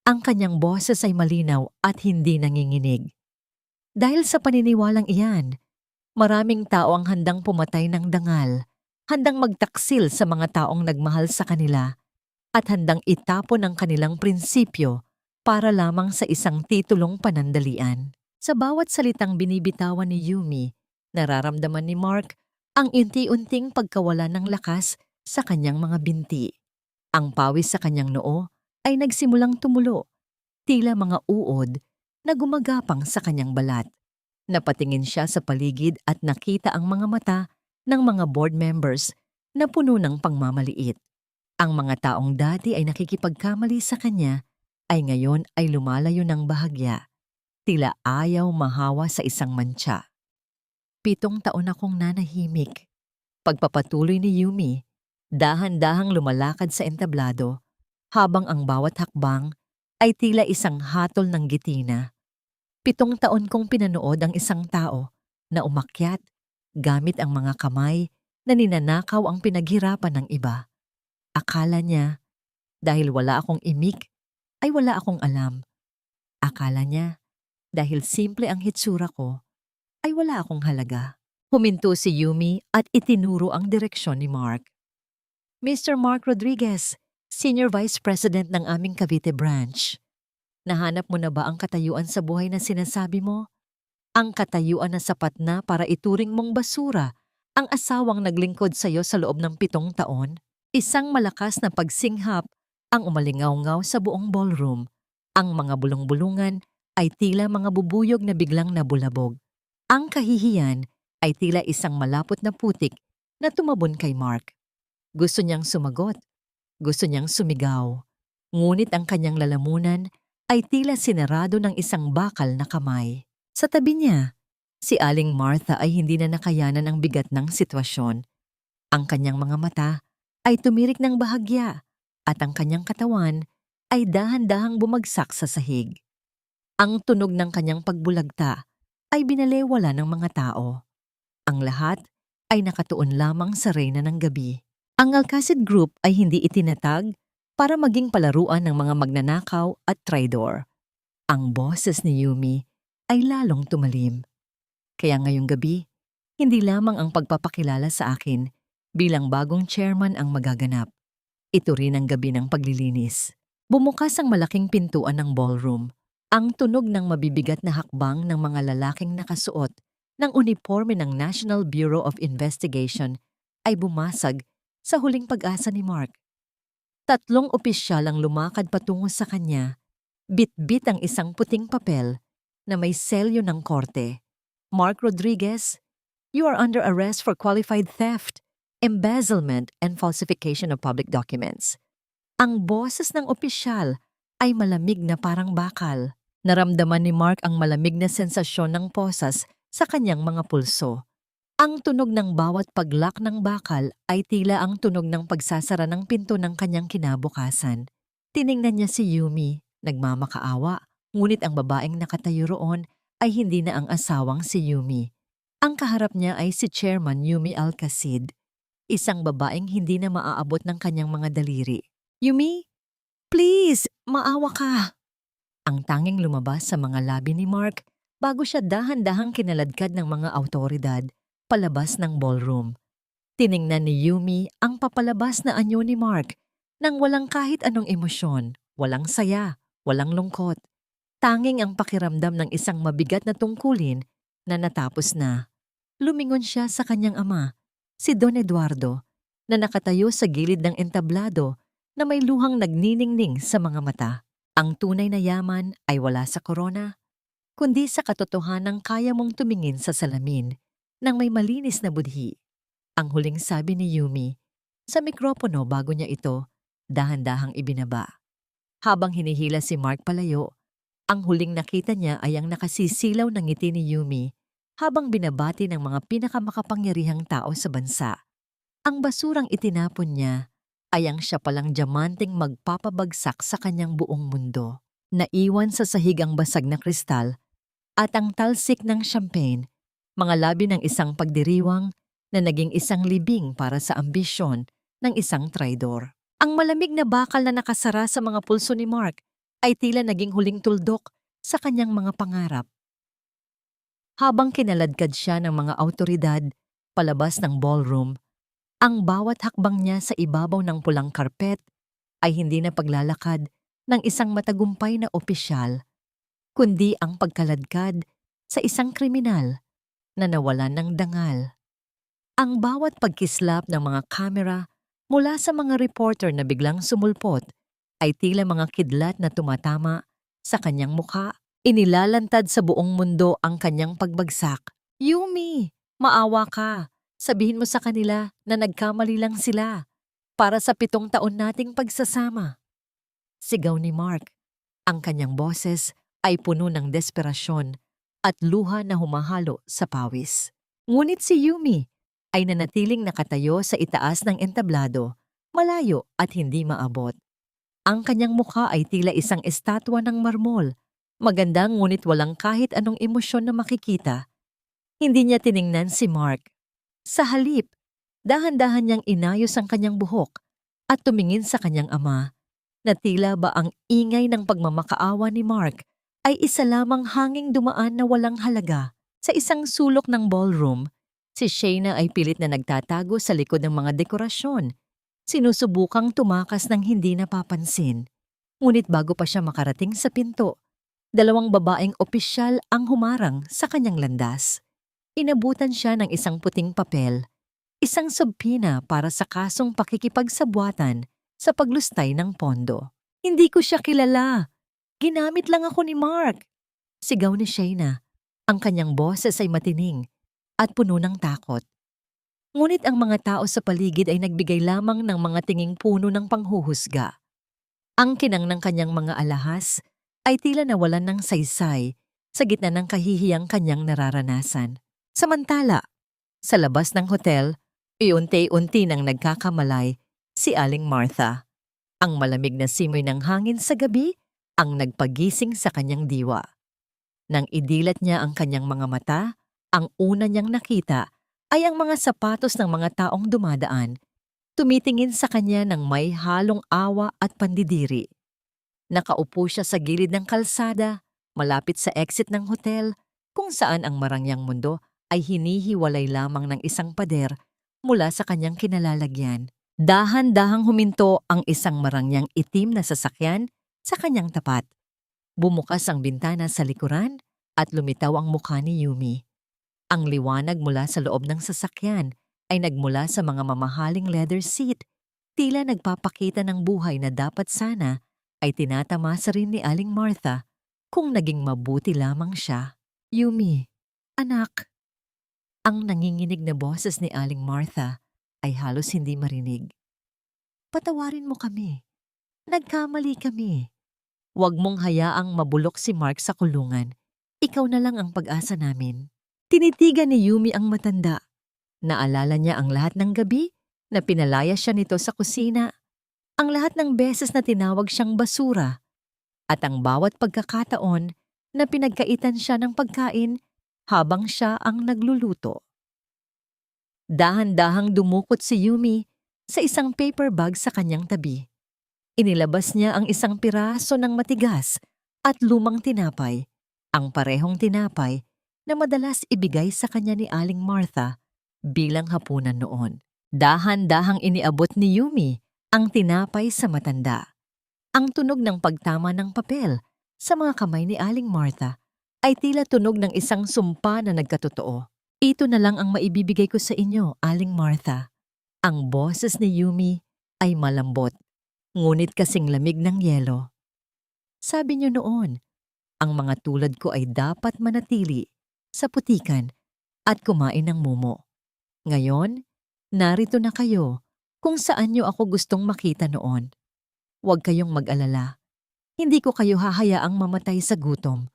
ang kanyang boses ay malinaw at hindi nanginginig. Dahil sa paniniwalang iyan, maraming tao ang handang pumatay ng dangal, handang magtaksil sa mga taong nagmahal sa kanila, at handang itapon ang kanilang prinsipyo para lamang sa isang titulong panandalian. Sa bawat salitang binibitawan ni Yumi, nararamdaman ni Mark ang unti-unting pagkawala ng lakas sa kanyang mga binti. Ang pawis sa kanyang noo ay nagsimulang tumulo, tila mga uod na gumagapang sa kanyang balat. Napatingin siya sa paligid at nakita ang mga mata ng mga board members na puno ng pangmamaliit. Ang mga taong dati ay nakikipagkamali sa kanya ay ngayon ay lumalayo ng bahagya, tila ayaw mahawa sa isang mantsa. 7 taon akong nanahimik. Pagpapatuloy ni Yumi, dahan-dahang lumalakad sa entablado, habang ang bawat hakbang ay tila isang hatol ng gitina. 7 taon kong pinanood ang isang tao na umakyat gamit ang mga kamay na ninanakaw ang pinaghirapan ng iba. Akala niya, dahil wala akong imik, ay wala akong alam. Akala niya, dahil simple ang hitsura ko, ay wala akong halaga. Huminto si Yumi at itinuro ang direksyon ni Mark. Mr. Mark Rodriguez, Senior Vice President ng aming Cavite branch. Nahanap mo na ba ang katayuan sa buhay na sinasabi mo? Ang katayuan na sapat na para ituring mong basura ang asawang naglingkod sa iyo sa loob ng 7 taon? Isang malakas na pagsinghap ang umalingaw-ngaw sa buong ballroom. Ang mga bulong-bulungan ay tila mga bubuyog na biglang nabulabog. Ang kahihiyan ay tila isang malapot na putik na tumabon kay Mark. Gusto niyang sumagot. Gusto niyang sumigaw. Ngunit ang kanyang lalamunan ay tila sinarado ng isang bakal na kamay. Sa tabi niya, si Aling Martha ay hindi na nakayanan ang bigat ng sitwasyon. Ang kanyang mga mata ay tumirik ng bahagya at ang kanyang katawan ay dahan-dahang bumagsak sa sahig. Ang tunog ng kanyang pagbulagta ay binalewala ng mga tao. Ang lahat ay nakatuon lamang sa reyna ng gabi. Ang Alcacid Group ay hindi itinatag para maging palaruan ng mga magnanakaw at traidor. Ang boses ni Yumi ay lalong tumalim. Kaya ngayong gabi, hindi lamang ang pagpapakilala sa akin bilang bagong chairman ang magaganap. Ito rin ang gabi ng paglilinis. Bumukas ang malaking pintuan ng ballroom. Ang tunog ng mabibigat na hakbang ng mga lalaking nakasuot ng uniforme ng National Bureau of Investigation ay bumasag sa huling pag-asa ni Mark. 3 opisyal ang lumakad patungo sa kanya, bit-bit ang isang puting papel na may selyo ng korte. Mark Rodriguez, you are under arrest for qualified theft, embezzlement, and falsification of public documents. Ang boses ng opisyal ay malamig na parang bakal. Naramdaman ni Mark ang malamig na sensasyon ng posas sa kanyang mga pulso. Ang tunog ng bawat paglak ng bakal ay tila ang tunog ng pagsasara ng pinto ng kanyang kinabukasan. Tiningnan niya si Yumi, nagmamakaawa, ngunit ang babaeng nakatayo roon ay hindi na ang asawang si Yumi. Ang kaharap niya ay si Chairman Yumi Alcacid, isang babaeng hindi na maaabot ng kanyang mga daliri. Yumi, please, maawa ka. Ang tanging lumabas sa mga labi ni Mark bago siya dahan-dahang kinaladkad ng mga awtoridad palabas ng ballroom. Tiningnan ni Yumi ang papalabas na anyo ni Mark nang walang kahit anong emosyon, walang saya, walang lungkot. Tanging ang pakiramdam ng isang mabigat na tungkulin na natapos na. Lumingon siya sa kanyang ama, si Don Eduardo, na nakatayo sa gilid ng entablado na may luhang nagniningning sa mga mata. Ang tunay na yaman ay wala sa korona, kundi sa katotohanang kaya mong tumingin sa salamin ng may malinis na budhi. Ang huling sabi ni Yumi sa mikropono bago niya ito dahan-dahang ibinaba. Habang hinihila si Mark palayo, ang huling nakita niya ay ang nakasisilaw ng ngiti ni Yumi habang binabati ng mga pinakamakapangyarihang tao sa bansa. Ang basurang itinapon niya ay ang siya palang diamanteng magpapabagsak sa kanyang buong mundo. Naiwan sa sahig ang basag na kristal at ang talsik ng champagne, mga labi ng isang pagdiriwang na naging isang libing para sa ambisyon ng isang traidor. Ang malamig na bakal na nakasara sa mga pulso ni Mark ay tila naging huling tuldok sa kanyang mga pangarap. Habang kinaladkad siya ng mga awtoridad palabas ng ballroom, ang bawat hakbang niya sa ibabaw ng pulang karpet ay hindi na paglalakad ng isang matagumpay na opisyal, kundi ang pagkaladkad sa isang kriminal na nawalan ng dangal. Ang bawat pagkislap ng mga kamera mula sa mga reporter na biglang sumulpot ay tila mga kidlat na tumatama sa kanyang mukha. Inilalantad sa buong mundo ang kanyang pagbagsak. Yumi, maawa ka. Sabihin mo sa kanila na nagkamali lang sila para sa 7 taon nating pagsasama. Sigaw ni Mark. Ang kanyang boses ay puno ng desperasyon at luha na humahalo sa pawis. Ngunit si Yumi ay nanatiling nakatayo sa itaas ng entablado, malayo at hindi maabot. Ang kanyang mukha ay tila isang estatwa ng marmol, maganda ngunit walang kahit anong emosyon na makikita. Hindi niya tiningnan si Mark. Sa halip, dahan-dahan niyang inayos ang kanyang buhok at tumingin sa kanyang ama na tila ba ang ingay ng pagmamakaawa ni Mark ay isa lamang hanging dumaan na walang halaga. Sa isang sulok ng ballroom, si Shayna ay pilit na nagtatago sa likod ng mga dekorasyon. Sinusubukang tumakas ng hindi napapansin. Ngunit bago pa siya makarating sa pinto, 2 babaeng opisyal ang humarang sa kanyang landas. Inabutan siya ng isang puting papel, isang subpina para sa kasong pakikipagsabwatan sa paglustay ng pondo. Hindi ko siya kilala. Ginamit lang ako ni Mark. Sigaw ni Shayna. Ang kanyang boses ay matining at puno ng takot. Ngunit ang mga tao sa paligid ay nagbigay lamang ng mga tinging puno ng panghuhusga. Ang kinang ng kanyang mga alahas ay tila nawalan ng saysay sa gitna ng kahihiyang kanyang nararanasan. Samantala, sa labas ng hotel, iunti-unti nang nagkakamalay si Aling Martha. Ang malamig na simoy ng hangin sa gabi ang nagpagising sa kanyang diwa. Nang idilat niya ang kanyang mga mata, ang una niyang nakita ay ang mga sapatos ng mga taong dumadaan, tumitingin sa kanya ng may halong awa at pandidiri. Nakaupo siya sa gilid ng kalsada, malapit sa exit ng hotel, kung saan ang marangyang mundo ay hinihiwalay lamang ng isang pader mula sa kanyang kinalalagyan. Dahan-dahang huminto ang isang marangyang itim na sasakyan sa kanyang tapat. Bumukas ang bintana sa likuran at lumitaw ang mukha ni Yumi. Ang liwanag mula sa loob ng sasakyan ay nagmula sa mga mamahaling leather seat, tila nagpapakita ng buhay na dapat sana ay tinatamasa rin ni Aling Martha kung naging mabuti lamang siya. Yumi, anak. Ang nanginginig na boses ni Aling Martha ay halos hindi marinig. Patawarin mo kami. Nagkamali kami. Huwag mong hayaang mabulok si Mark sa kulungan. Ikaw na lang ang pag-asa namin. Tinitigan ni Yumi ang matanda. Naalala niya ang lahat ng gabi na pinalaya siya nito sa kusina, ang lahat ng beses na tinawag siyang basura, at ang bawat pagkakataon na pinagkaitan siya ng pagkain habang siya ang nagluluto. Dahan-dahang dumukot si Yumi sa isang paper bag sa kanyang tabi. Inilabas niya ang isang piraso ng matigas at lumang tinapay, ang parehong tinapay na madalas ibigay sa kanya ni Aling Martha bilang hapunan noon. Dahan-dahang iniabot ni Yumi ang tinapay sa matanda. Ang tunog ng pagtama ng papel sa mga kamay ni Aling Martha ay tila tunog ng isang sumpa na nagkatotoo. Ito na lang ang maibibigay ko sa inyo, Aling Martha. Ang boses ni Yumi ay malambot, ngunit kasing lamig ng yelo. Sabi niyo noon, ang mga tulad ko ay dapat manatili sa putikan at kumain ng mumo. Ngayon, narito na kayo kung saan niyo ako gustong makita noon. Huwag kayong mag-alala. Hindi ko kayo hahayaang mamatay sa gutom,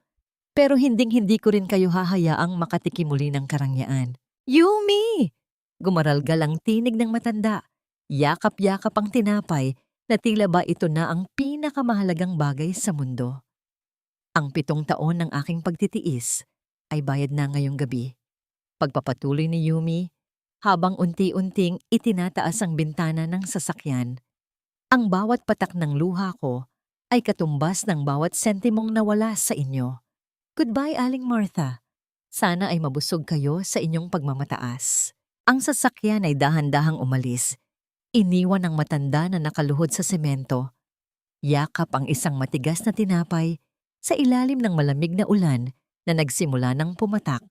pero hinding-hindi ko rin kayo hahayaang makatikim muli ng karangyaan. Yumi! Gumaralgal ang tinig ng matanda. Yakap-yakap ang tinapay na tila ba ito na ang pinakamahalagang bagay sa mundo. Ang 7 taon ng aking pagtitiis ay bayad na ngayong gabi. Pagpapatuloy ni Yumi, habang unti-unting itinataas ang bintana ng sasakyan. Ang bawat patak ng luha ko ay katumbas ng bawat sentimong nawala sa inyo. Goodbye, Aling Martha. Sana ay mabusog kayo sa inyong pagmamataas. Ang sasakyan ay dahan-dahang umalis. Iniwan ang matanda na nakaluhod sa semento. Yakap ang isang matigas na tinapay sa ilalim ng malamig na ulan na nagsimula ng pumatak.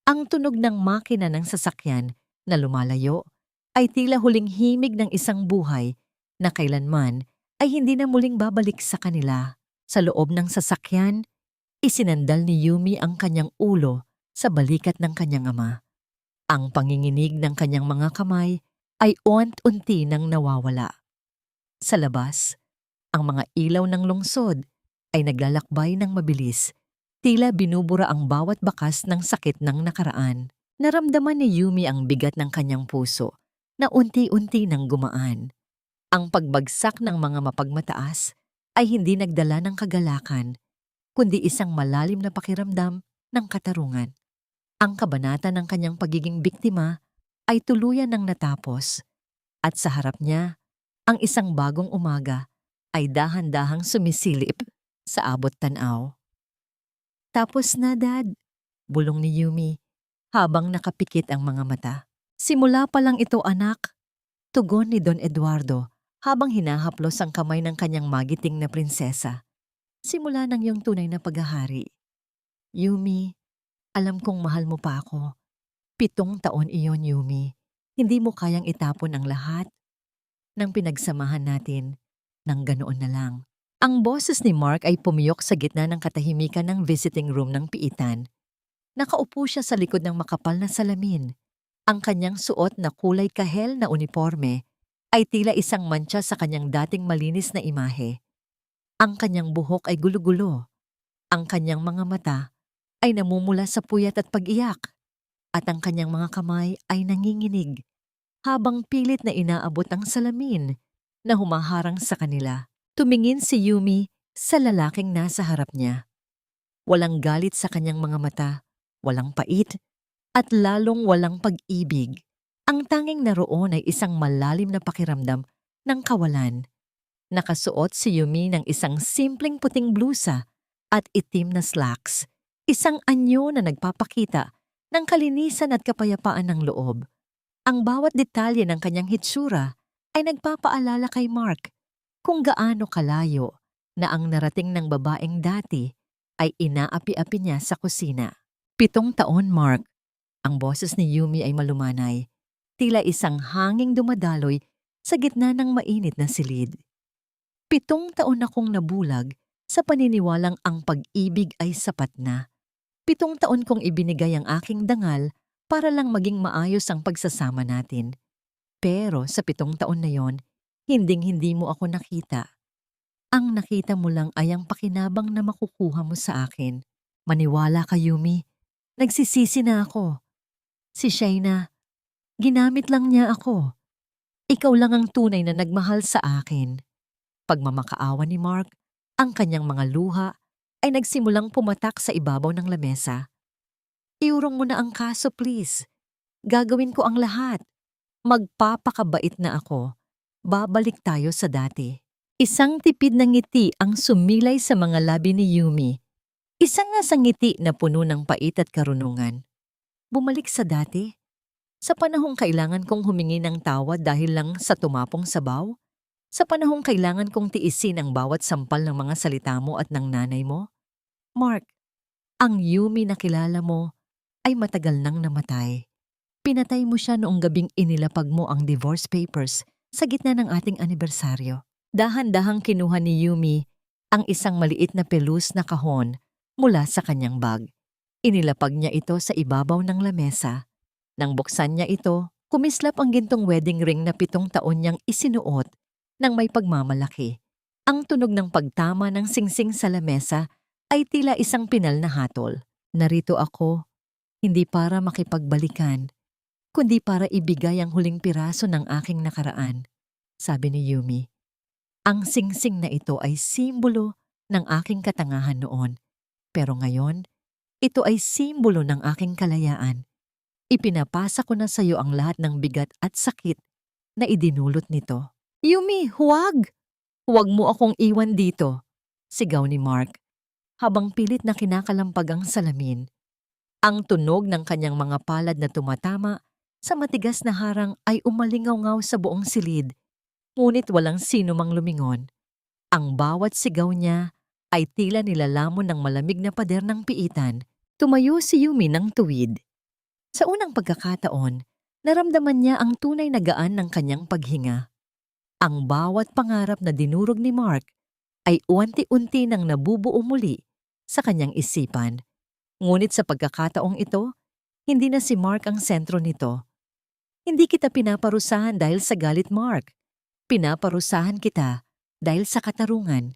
Ang tunog ng makina ng sasakyan na lumalayo ay tila huling himig ng isang buhay na kailanman ay hindi na muling babalik sa kanila. Sa loob ng sasakyan, isinandal ni Yumi ang kanyang ulo sa balikat ng kanyang ama. Ang panginginig ng kanyang mga kamay ay unti-unti nang nawawala. Sa labas, ang mga ilaw ng lungsod ay naglalakbay ng mabilis, tila binubura ang bawat bakas ng sakit ng nakaraan. Naramdaman ni Yumi ang bigat ng kanyang puso na unti-unti nang gumaan. Ang pagbagsak ng mga mapagmataas ay hindi nagdala ng kagalakan, kundi isang malalim na pakiramdam ng katarungan. Ang kabanata ng kanyang pagiging biktima ay tuluyan ng natapos, at sa harap niya, ang isang bagong umaga ay dahan-dahang sumisilip sa abot tanaw. Tapos na, Dad, bulong ni Yumi habang nakapikit ang mga mata. Simula pa lang ito, anak, tugon ni Don Eduardo habang hinahaplos ang kamay ng kanyang magiting na prinsesa. Simula ng iyong tunay na paghahari. Yumi, alam kong mahal mo pa ako. 7 taon iyon, Yumi. Hindi mo kayang itapon ang lahat ng pinagsamahan natin ng ganoon na lang. Ang boses ni Mark ay pumiyok sa gitna ng katahimikan ng visiting room ng piitan. Nakaupo siya sa likod ng makapal na salamin. Ang kanyang suot na kulay kahel na uniforme ay tila isang mantsa sa kanyang dating malinis na imahe. Ang kanyang buhok ay gulo-gulo. Ang kanyang mga mata ay namumula sa puyat at pag-iyak. At ang kanyang mga kamay ay nanginginig habang pilit na inaabot ang salamin na humaharang sa kanila. Tumingin si Yumi sa lalaking nasa harap niya. Walang galit sa kanyang mga mata, walang pait, at lalong walang pag-ibig. Ang tanging naroon ay isang malalim na pakiramdam ng kawalan. Nakasuot si Yumi ng isang simpleng puting blusa at itim na slacks. Isang anyo na nagpapakita ng kalinisan at kapayapaan ng loob. Ang bawat detalye ng kanyang hitsura ay nagpapaalala kay Mark kung gaano kalayo na ang narating ng babaeng dati ay inaapi-api niya sa kusina. 7 taon, Mark. Ang boses ni Yumi ay malumanay, tila isang hanging dumadaloy sa gitna ng mainit na silid. 7 taon akong nabulag sa paniniwalang ang pag-ibig ay sapat na. 7 taon kong ibinigay ang aking dangal para lang maging maayos ang pagsasama natin. Pero sa 7 taon na yon, hinding-hindi mo ako nakita. Ang nakita mo lang ay ang pakinabang na makukuha mo sa akin. Maniwala ka, Yumi. Nagsisisi na ako. Si Shaina, ginamit lang niya ako. Ikaw lang ang tunay na nagmahal sa akin. Pagmamakaawa ni Mark, ang kanyang mga luha ay nagsimulang pumatak sa ibabaw ng lamesa. Iurong mo na ang kaso, please. Gagawin ko ang lahat. Magpapakabait na ako. Babalik tayo sa dati. Isang tipid na ngiti ang sumilay sa mga labi ni Yumi. Isang nga sa ngiti na puno ng pait at karunungan. Bumalik sa dati? Sa panahong kailangan kong humingi ng tawad dahil lang sa tumapong sabaw? Sa panahong kailangan kong tiisin ang bawat sampal ng mga salita mo at ng nanay mo? Mark, ang Yumi na kilala mo ay matagal nang namatay. Pinatay mo siya noong gabing inilapag mo ang divorce papers sa gitna ng ating anibersaryo. Dahan-dahang kinuha ni Yumi ang isang maliit na pelus na kahon mula sa kanyang bag. Inilapag niya ito sa ibabaw ng lamesa. Nang buksan niya ito, kumislap ang gintong wedding ring na 7 taon niyang isinuot nang may pagmamalaki. Ang tunog ng pagtama ng singsing sa lamesa ay tila isang pinal na hatol. Narito ako, hindi para makipagbalikan, kundi para ibigay ang huling piraso ng aking nakaraan, sabi ni Yumi. Ang singsing na ito ay simbolo ng aking katangahan noon, pero ngayon, ito ay simbolo ng aking kalayaan. Ipinapasa ko na sa iyo ang lahat ng bigat at sakit na idinulot nito. Yumi, huwag! Huwag mo akong iwan dito, sigaw ni Mark, habang pilit na kinakalampag ang salamin. Ang tunog ng kanyang mga palad na tumatama sa matigas na harang ay umalingaw-ngaw sa buong silid, ngunit walang sino mang lumingon. Ang bawat sigaw niya ay tila nilalamon ng malamig na pader ng piitan. Tumayo si Yumi ng tuwid. Sa unang pagkakataon, naramdaman niya ang tunay na gaan ng kanyang paghinga. Ang bawat pangarap na dinurog ni Mark ay unti-unti nang nabubuo muli sa kanyang isipan. Ngunit sa pagkakataong ito, hindi na si Mark ang sentro nito. Hindi kita pinaparusahan dahil sa galit, Mark. Pinaparusahan kita dahil sa katarungan.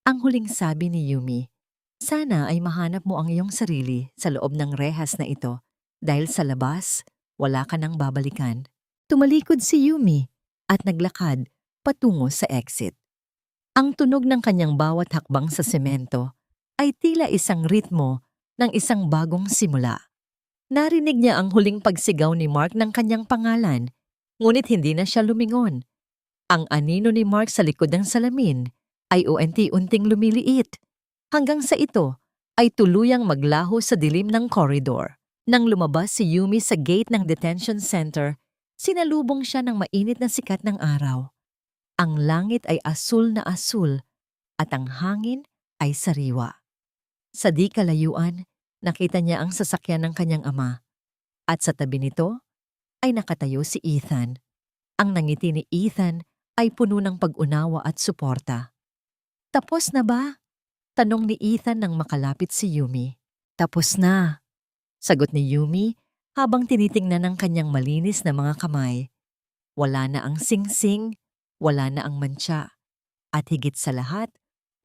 Ang huling sabi ni Yumi. Sana ay mahanap mo ang iyong sarili sa loob ng rehas na ito dahil sa labas, wala ka nang babalikan. Tumalikod si Yumi at naglakad patungo sa exit. Ang tunog ng kanyang bawat hakbang sa semento ay tila isang ritmo ng isang bagong simula. Narinig niya ang huling pagsigaw ni Mark ng kanyang pangalan, ngunit hindi na siya lumingon. Ang anino ni Mark sa likod ng salamin ay unti-unting lumiliit, hanggang sa ito ay tuluyang maglaho sa dilim ng koridor. Nang lumabas si Yumi sa gate ng detention center, sinalubong siya ng mainit na sikat ng araw. Ang langit ay asul na asul at ang hangin ay sariwa. Sa di kalayuan, nakita niya ang sasakyan ng kanyang ama. At sa tabi nito ay nakatayo si Ethan. Ang nangiti ni Ethan ay puno ng pag-unawa at suporta. Tapos na ba? Tanong ni Ethan nang makalapit si Yumi. Tapos na, sagot ni Yumi habang tinitingnan ng kanyang malinis na mga kamay. Wala na ang singsing, wala na ang mantsa, at higit sa lahat,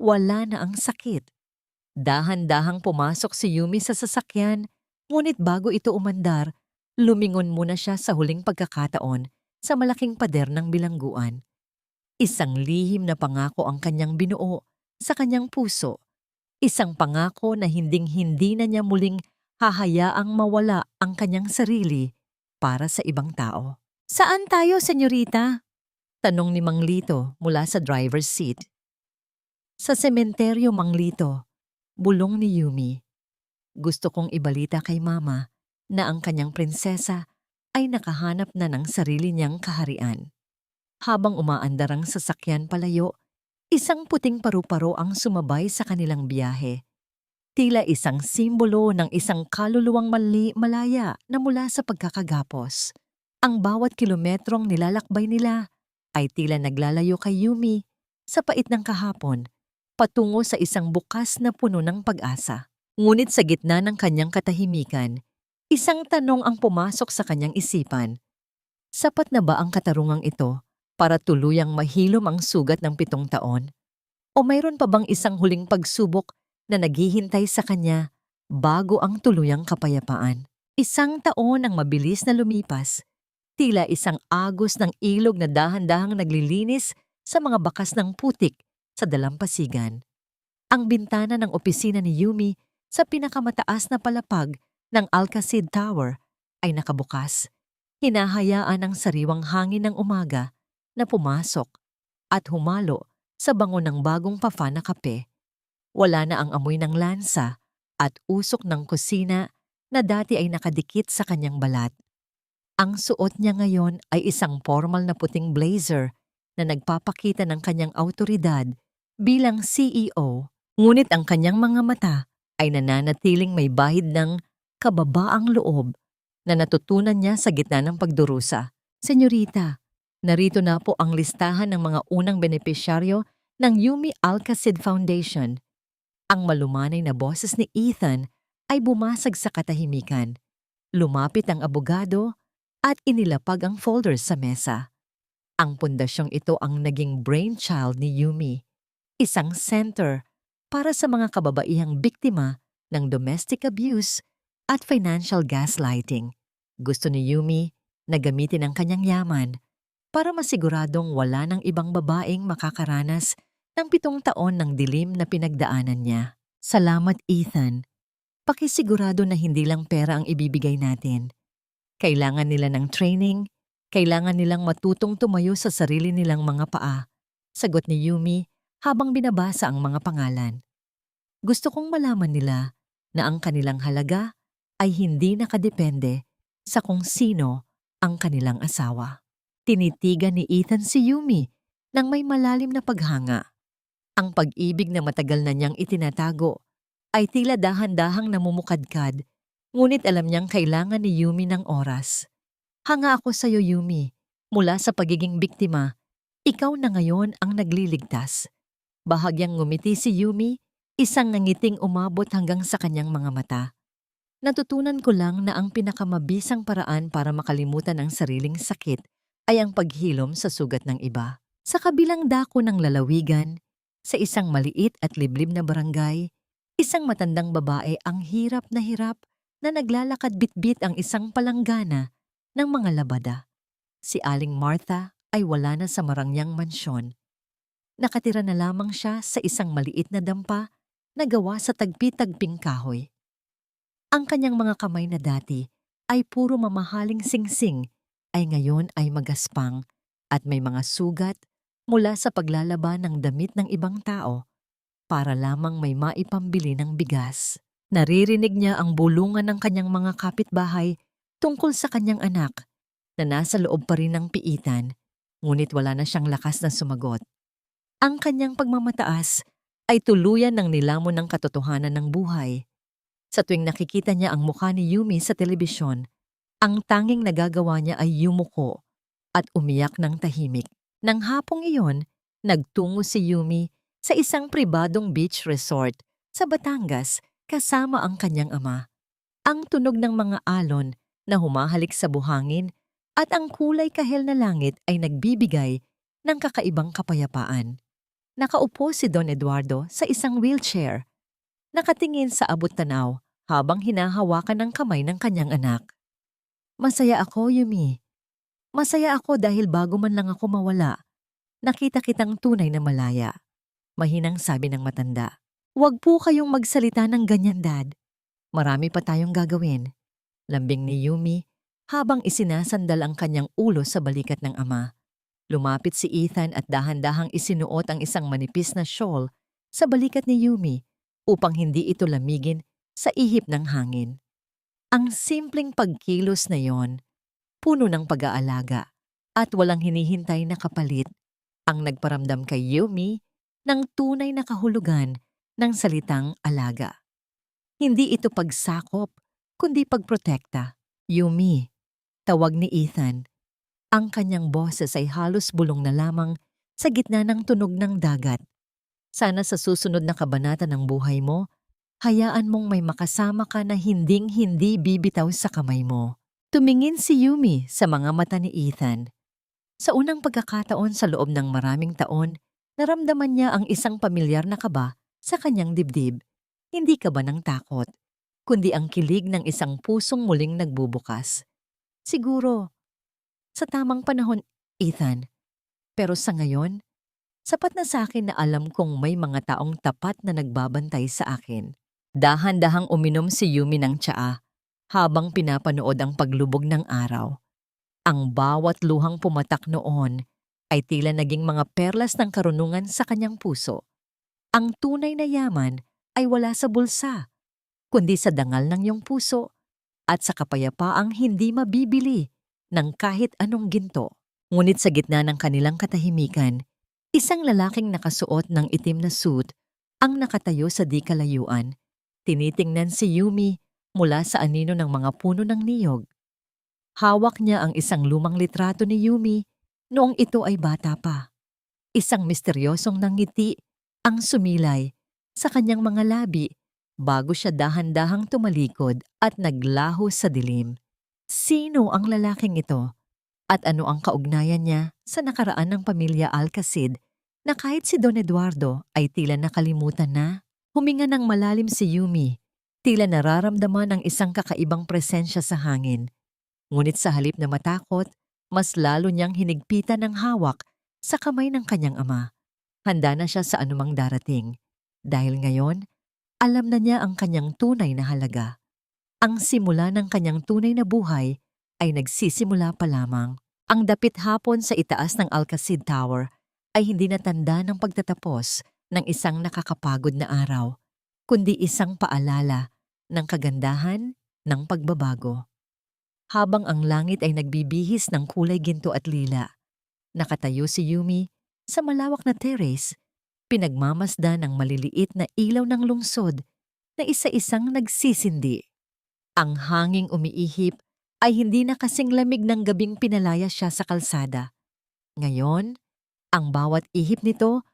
wala na ang sakit. Dahan-dahang pumasok si Yumi sa sasakyan, ngunit bago ito umandar, lumingon muna siya sa huling pagkakataon sa malaking pader ng bilangguan. Isang lihim na pangako ang kanyang binuo sa kanyang puso. Isang pangako na hinding-hindi na niya muling hahayaang mawala ang kanyang sarili para sa ibang tao. Saan tayo, senyorita? Tanong ni Mang Lito mula sa driver's seat. Sa sementeryo, Mang Lito, bulong ni Yumi. Gusto kong ibalita kay Mama na ang kanyang prinsesa ay nakahanap na ng sarili niyang kaharian. Habang umaandar ang sasakyan palayo, isang puting paru-paro ang sumabay sa kanilang biyahe. Tila isang simbolo ng isang kaluluwang malaya na mula sa pagkakagapos. Ang bawat kilometrong nilalakbay nila ay tila naglalayo kay Yumi sa pait ng kahapon, patungo sa isang bukas na puno ng pag-asa. Ngunit sa gitna ng kanyang katahimikan, isang tanong ang pumasok sa kanyang isipan. Sapat na ba ang katarungang ito para tuluyang mahilom ang sugat ng 7 taon? O mayroon pa bang isang huling pagsubok na naghihintay sa kanya bago ang tuluyang kapayapaan? 1 taon ang mabilis na lumipas, tila isang agos ng ilog na dahan-dahang naglilinis sa mga bakas ng putik sa dalampasigan. Ang bintana ng opisina ni Yumi sa pinakamataas na palapag ng Alcacid Tower ay nakabukas. Hinahayaan ang sariwang hangin ng umaga na pumasok at humalo sa bango ng bagong pafa na kape. Wala na ang amoy ng lansa at usok ng kusina na dati ay nakadikit sa kanyang balat. Ang suot niya ngayon ay isang formal na puting blazer na nagpapakita ng kanyang awtoridad bilang CEO, ngunit ang kanyang mga mata ay nananatiling may bahid ng kababaang loob na natutunan niya sa gitna ng pagdurusa. Senyorita, narito na po ang listahan ng mga unang benepisyaryo ng Yumi Alcacid Foundation. Ang malumanay na boses ni Ethan ay bumasag sa katahimikan. Lumapit ang abogado at inilapag ang folders sa mesa. Ang pundasyong ito ang naging brainchild ni Yumi, isang center para sa mga kababaihang biktima ng domestic abuse at financial gaslighting. Gusto ni Yumi na gamitin ang kanyang yaman para masiguradong wala ng ibang babaeng makakaranas ng 7 taon ng dilim na pinagdaanan niya. Salamat, Ethan. Pakisigurado na hindi lang pera ang ibibigay natin. Kailangan nila ng training, kailangan nilang matutong tumayo sa sarili nilang mga paa. Sagot ni Yumi habang binabasa ang mga pangalan. Gusto kong malaman nila na ang kanilang halaga ay hindi nakadepende sa kung sino ang kanilang asawa. Tinitigan ni Ethan si Yumi nang may malalim na paghanga. Ang pag-ibig na matagal na niyang itinatago ay tila dahan-dahang namumukadkad, ngunit alam niyang kailangan ni Yumi ng oras. Hanga ako sa iyo, Yumi. Mula sa pagiging biktima, ikaw na ngayon ang nagliligtas. Bahagyang ngumiti si Yumi, isang ngiting umabot hanggang sa kanyang mga mata. Natutunan ko lang na ang pinakamabisang paraan para makalimutan ang sariling sakit ay ang paghilom sa sugat ng iba. Sa kabilang dako ng lalawigan, sa isang maliit at liblib na barangay, isang matandang babae ang hirap na naglalakad bitbit ang isang palanggana ng mga labada. Si Aling Martha ay wala na sa marangyang mansyon. Nakatira na lamang siya sa isang maliit na dampa na gawa sa tagpi-tagping kahoy. Ang kanyang mga kamay na dati ay puro mamahaling singsing ay ngayon ay magaspang at may mga sugat mula sa paglalaba ng damit ng ibang tao para lamang may maipambili ng bigas. Naririnig niya ang bulungan ng kanyang mga kapitbahay tungkol sa kanyang anak na nasa loob pa rin ng piitan, ngunit wala na siyang lakas na sumagot. Ang kanyang pagmamataas ay tuluyan ng nilamon ng katotohanan ng buhay. Sa tuwing nakikita niya ang mukha ni Yumi sa telebisyon, ang tanging nagagawa niya ay yumuko at umiyak ng tahimik. Nang hapong iyon, nagtungo si Yumi sa isang pribadong beach resort sa Batangas kasama ang kanyang ama. Ang tunog ng mga alon na humahalik sa buhangin at ang kulay kahel na langit ay nagbibigay ng kakaibang kapayapaan. Nakaupo si Don Eduardo sa isang wheelchair, nakatingin sa abot-tanaw habang hinahawakan ng kamay ng kanyang anak. Masaya ako, Yumi. Masaya ako dahil bago man lang ako mawala, nakita kitang tunay na malaya. Mahinang sabi ng matanda. Huwag po kayong magsalita ng ganyan, Dad. Marami pa tayong gagawin. Lambing ni Yumi habang isinasandal ang kanyang ulo sa balikat ng ama. Lumapit si Ethan at dahan-dahang isinuot ang isang manipis na shawl sa balikat ni Yumi upang hindi ito lamigin sa ihip ng hangin. Ang simpleng pagkilos na yon, puno ng pag-aalaga at walang hinihintay na kapalit, ang nagparamdam kay Yumi ng tunay na kahulugan ng salitang alaga. Hindi ito pagsakop, kundi pagprotekta. Yumi, tawag ni Ethan. Ang kanyang boses ay halos bulong na lamang sa gitna ng tunog ng dagat. Sana sa susunod na kabanata ng buhay mo, hayaan mong may makasama ka na hinding-hindi bibitaw sa kamay mo. Tumingin si Yumi sa mga mata ni Ethan. Sa unang pagkakataon sa loob ng maraming taon, naramdaman niya ang isang pamilyar na kaba sa kanyang dibdib. Hindi kaba ng takot, kundi ang kilig ng isang pusong muling nagbubukas. Siguro, sa tamang panahon, Ethan. Pero sa ngayon, sapat na sa akin na alam kong may mga taong tapat na nagbabantay sa akin. Dahan-dahang uminom si Yumi ng tsaa habang pinapanood ang paglubog ng araw. Ang bawat luhang pumatak noon ay tila naging mga perlas ng karunungan sa kanyang puso. Ang tunay na yaman ay wala sa bulsa, kundi sa dangal ng iyong puso at sa kapayapaang hindi mabibili ng kahit anong ginto. Ngunit sa gitna ng kanilang katahimikan, isang lalaking nakasuot ng itim na suit ang nakatayo sa di kalayuan. Tinitingnan si Yumi mula sa anino ng mga puno ng niyog. Hawak niya ang isang lumang litrato ni Yumi noong ito ay bata pa. Isang misteryosong nangiti ang sumilay sa kanyang mga labi bago siya dahan-dahang tumalikod at naglaho sa dilim. Sino ang lalaking ito? At ano ang kaugnayan niya sa nakaraan ng pamilya Alcacid na kahit si Don Eduardo ay tila nakalimutan na? Huminga ng malalim si Yumi, tila nararamdaman ang isang kakaibang presensya sa hangin. Ngunit sa halip na matakot, mas lalo niyang hinigpitan ng hawak sa kamay ng kanyang ama. Handa na siya sa anumang darating. Dahil ngayon, alam na niya ang kanyang tunay na halaga. Ang simula ng kanyang tunay na buhay ay nagsisimula pa lamang. Ang dapit hapon sa itaas ng Alcacid Tower ay hindi na tanda ng pagtatapos ng isang nakakapagod na araw, kundi isang paalala ng kagandahan ng pagbabago. Habang ang langit ay nagbibihis ng kulay ginto at lila, nakatayo si Yumi sa malawak na terrace, pinagmamasdan ng maliliit na ilaw ng lungsod na isa-isang nagsisindi. Ang hanging umiihip ay hindi na kasing lamig ng gabing pinalaya siya sa kalsada. Ngayon, ang bawat ihip nito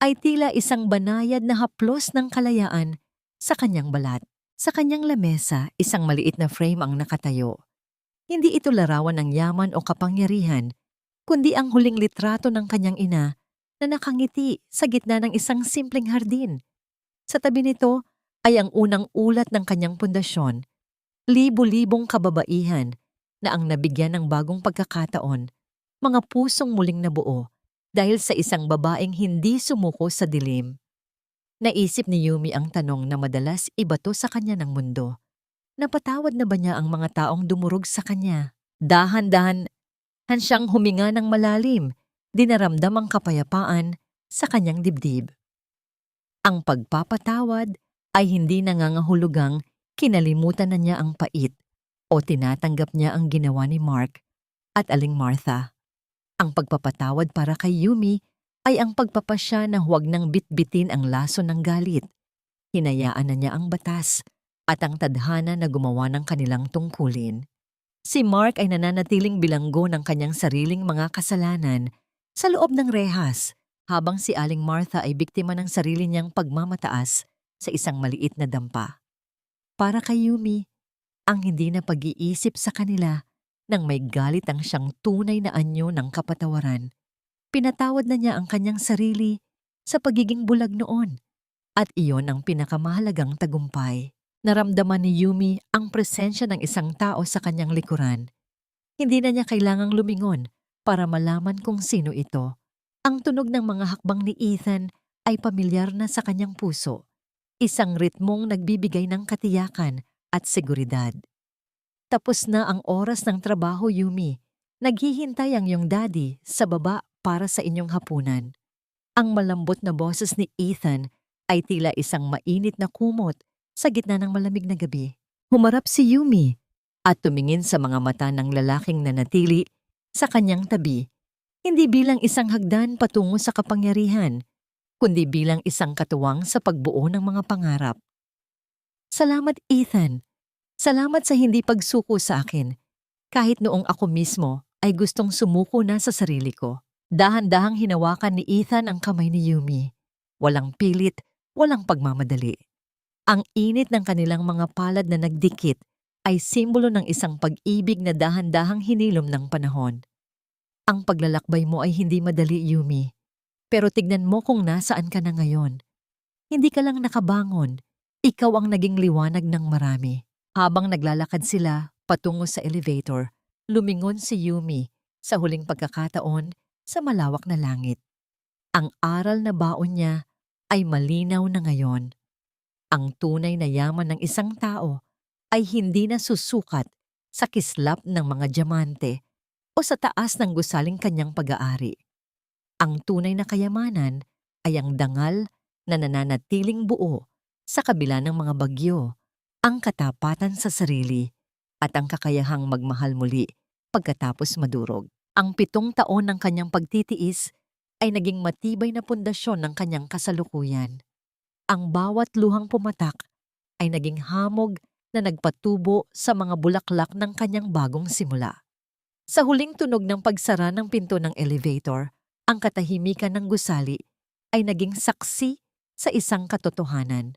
ay tila isang banayad na haplos ng kalayaan sa kanyang balat. Sa kanyang lamesa, isang maliit na frame ang nakatayo. Hindi ito larawan ng yaman o kapangyarihan, kundi ang huling litrato ng kanyang ina na nakangiti sa gitna ng isang simpleng hardin. Sa tabi nito ay ang unang ulat ng kanyang pundasyon, libu-libong kababaihan na ang nabigyan ng bagong pagkakataon, mga pusong muling nabuo dahil sa isang babaeng hindi sumuko sa dilim. Naisip ni Yumi ang tanong na madalas ibato sa kanya ng mundo. Napatawad na ba niya ang mga taong dumurog sa kanya? Dahan-dahan siyang huminga ng malalim, dinaramdam ang kapayapaan sa kanyang dibdib. Ang pagpapatawad ay hindi nangangahulugang kinalimutan na niya ang pait o tinatanggap niya ang ginawa ni Mark at Aling Martha. Ang pagpapatawad para kay Yumi ay ang pagpapasya na huwag nang bitbitin ang laso ng galit. Hinayaan na niya ang batas at ang tadhana na gumawa ng kanilang tungkulin. Si Mark ay nananatiling bilanggo ng kanyang sariling mga kasalanan sa loob ng rehas, habang si Aling Martha ay biktima ng sarili niyang pagmamataas sa isang maliit na dampa. Para kay Yumi, ang hindi na pag-iisip sa kanila nang may galit ang siyang tunay na anyo ng kapatawaran. Pinatawad na niya ang kanyang sarili sa pagiging bulag noon, at iyon ang pinakamahalagang tagumpay. Naramdaman ni Yumi ang presensya ng isang tao sa kanyang likuran. Hindi na niya kailangang lumingon para malaman kung sino ito. Ang tunog ng mga hakbang ni Ethan ay pamilyar na sa kanyang puso. Isang ritmong nagbibigay ng katiyakan at seguridad. Tapos na ang oras ng trabaho, Yumi. Naghihintay ang iyong daddy sa baba para sa inyong hapunan. Ang malambot na boses ni Ethan ay tila isang mainit na kumot Sa gitna ng malamig na gabi, humarap si Yumi at tumingin sa mga mata ng lalaking nanatili sa kanyang tabi, hindi bilang isang hagdan patungo sa kapangyarihan, kundi bilang isang katuwang sa pagbuo ng mga pangarap. Salamat, Ethan. Salamat sa hindi pagsuko sa akin, kahit noong ako mismo ay gustong sumuko na sa sarili ko. Dahan-dahang hinawakan ni Ethan ang kamay ni Yumi. Walang pilit, walang pagmamadali. Ang init ng kanilang mga palad na nagdikit ay simbolo ng isang pag-ibig na dahan-dahang hinilom ng panahon. Ang paglalakbay mo ay hindi madali, Yumi. Pero tignan mo kung nasaan ka na ngayon. Hindi ka lang nakabangon. Ikaw ang naging liwanag ng marami. Habang naglalakad sila patungo sa elevator, lumingon si Yumi sa huling pagkakataon sa malawak na langit. Ang aral na baon niya ay malinaw na ngayon. Ang tunay na yaman ng isang tao ay hindi na susukat sa kislap ng mga diamante o sa taas ng gusaling kanyang pag-aari. Ang tunay na kayamanan ay ang dangal na nananatiling buo sa kabila ng mga bagyo, ang katapatan sa sarili at ang kakayahang magmahal muli pagkatapos madurog. Ang 7 taon ng kanyang pagtitiis ay naging matibay na pundasyon ng kanyang kasalukuyan. Ang bawat luhang pumatak ay naging hamog na nagpatubo sa mga bulaklak ng kanyang bagong simula. Sa huling tunog ng pagsara ng pinto ng elevator, ang katahimikan ng gusali ay naging saksi sa isang katotohanan.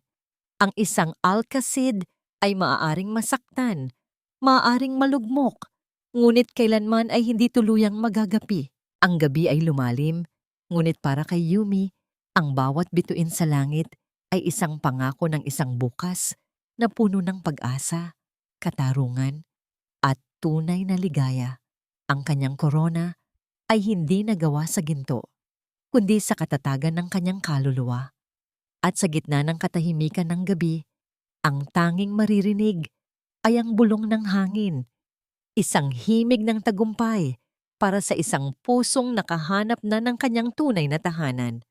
Ang isang Alcacid ay maaaring masaktan, maaaring malugmok, ngunit kailanman ay hindi tuluyang magagapi. Ang gabi ay lumalim, ngunit para kay Yumi, ang bawat bituin sa langit ay isang pangako ng isang bukas na puno ng pag-asa, katarungan, at tunay na ligaya. Ang kanyang korona ay hindi nagawa sa ginto, kundi sa katatagan ng kanyang kaluluwa. At sa gitna ng katahimikan ng gabi, ang tanging maririnig ay ang bulong ng hangin, isang himig ng tagumpay para sa isang pusong nakahanap na ng kanyang tunay na tahanan.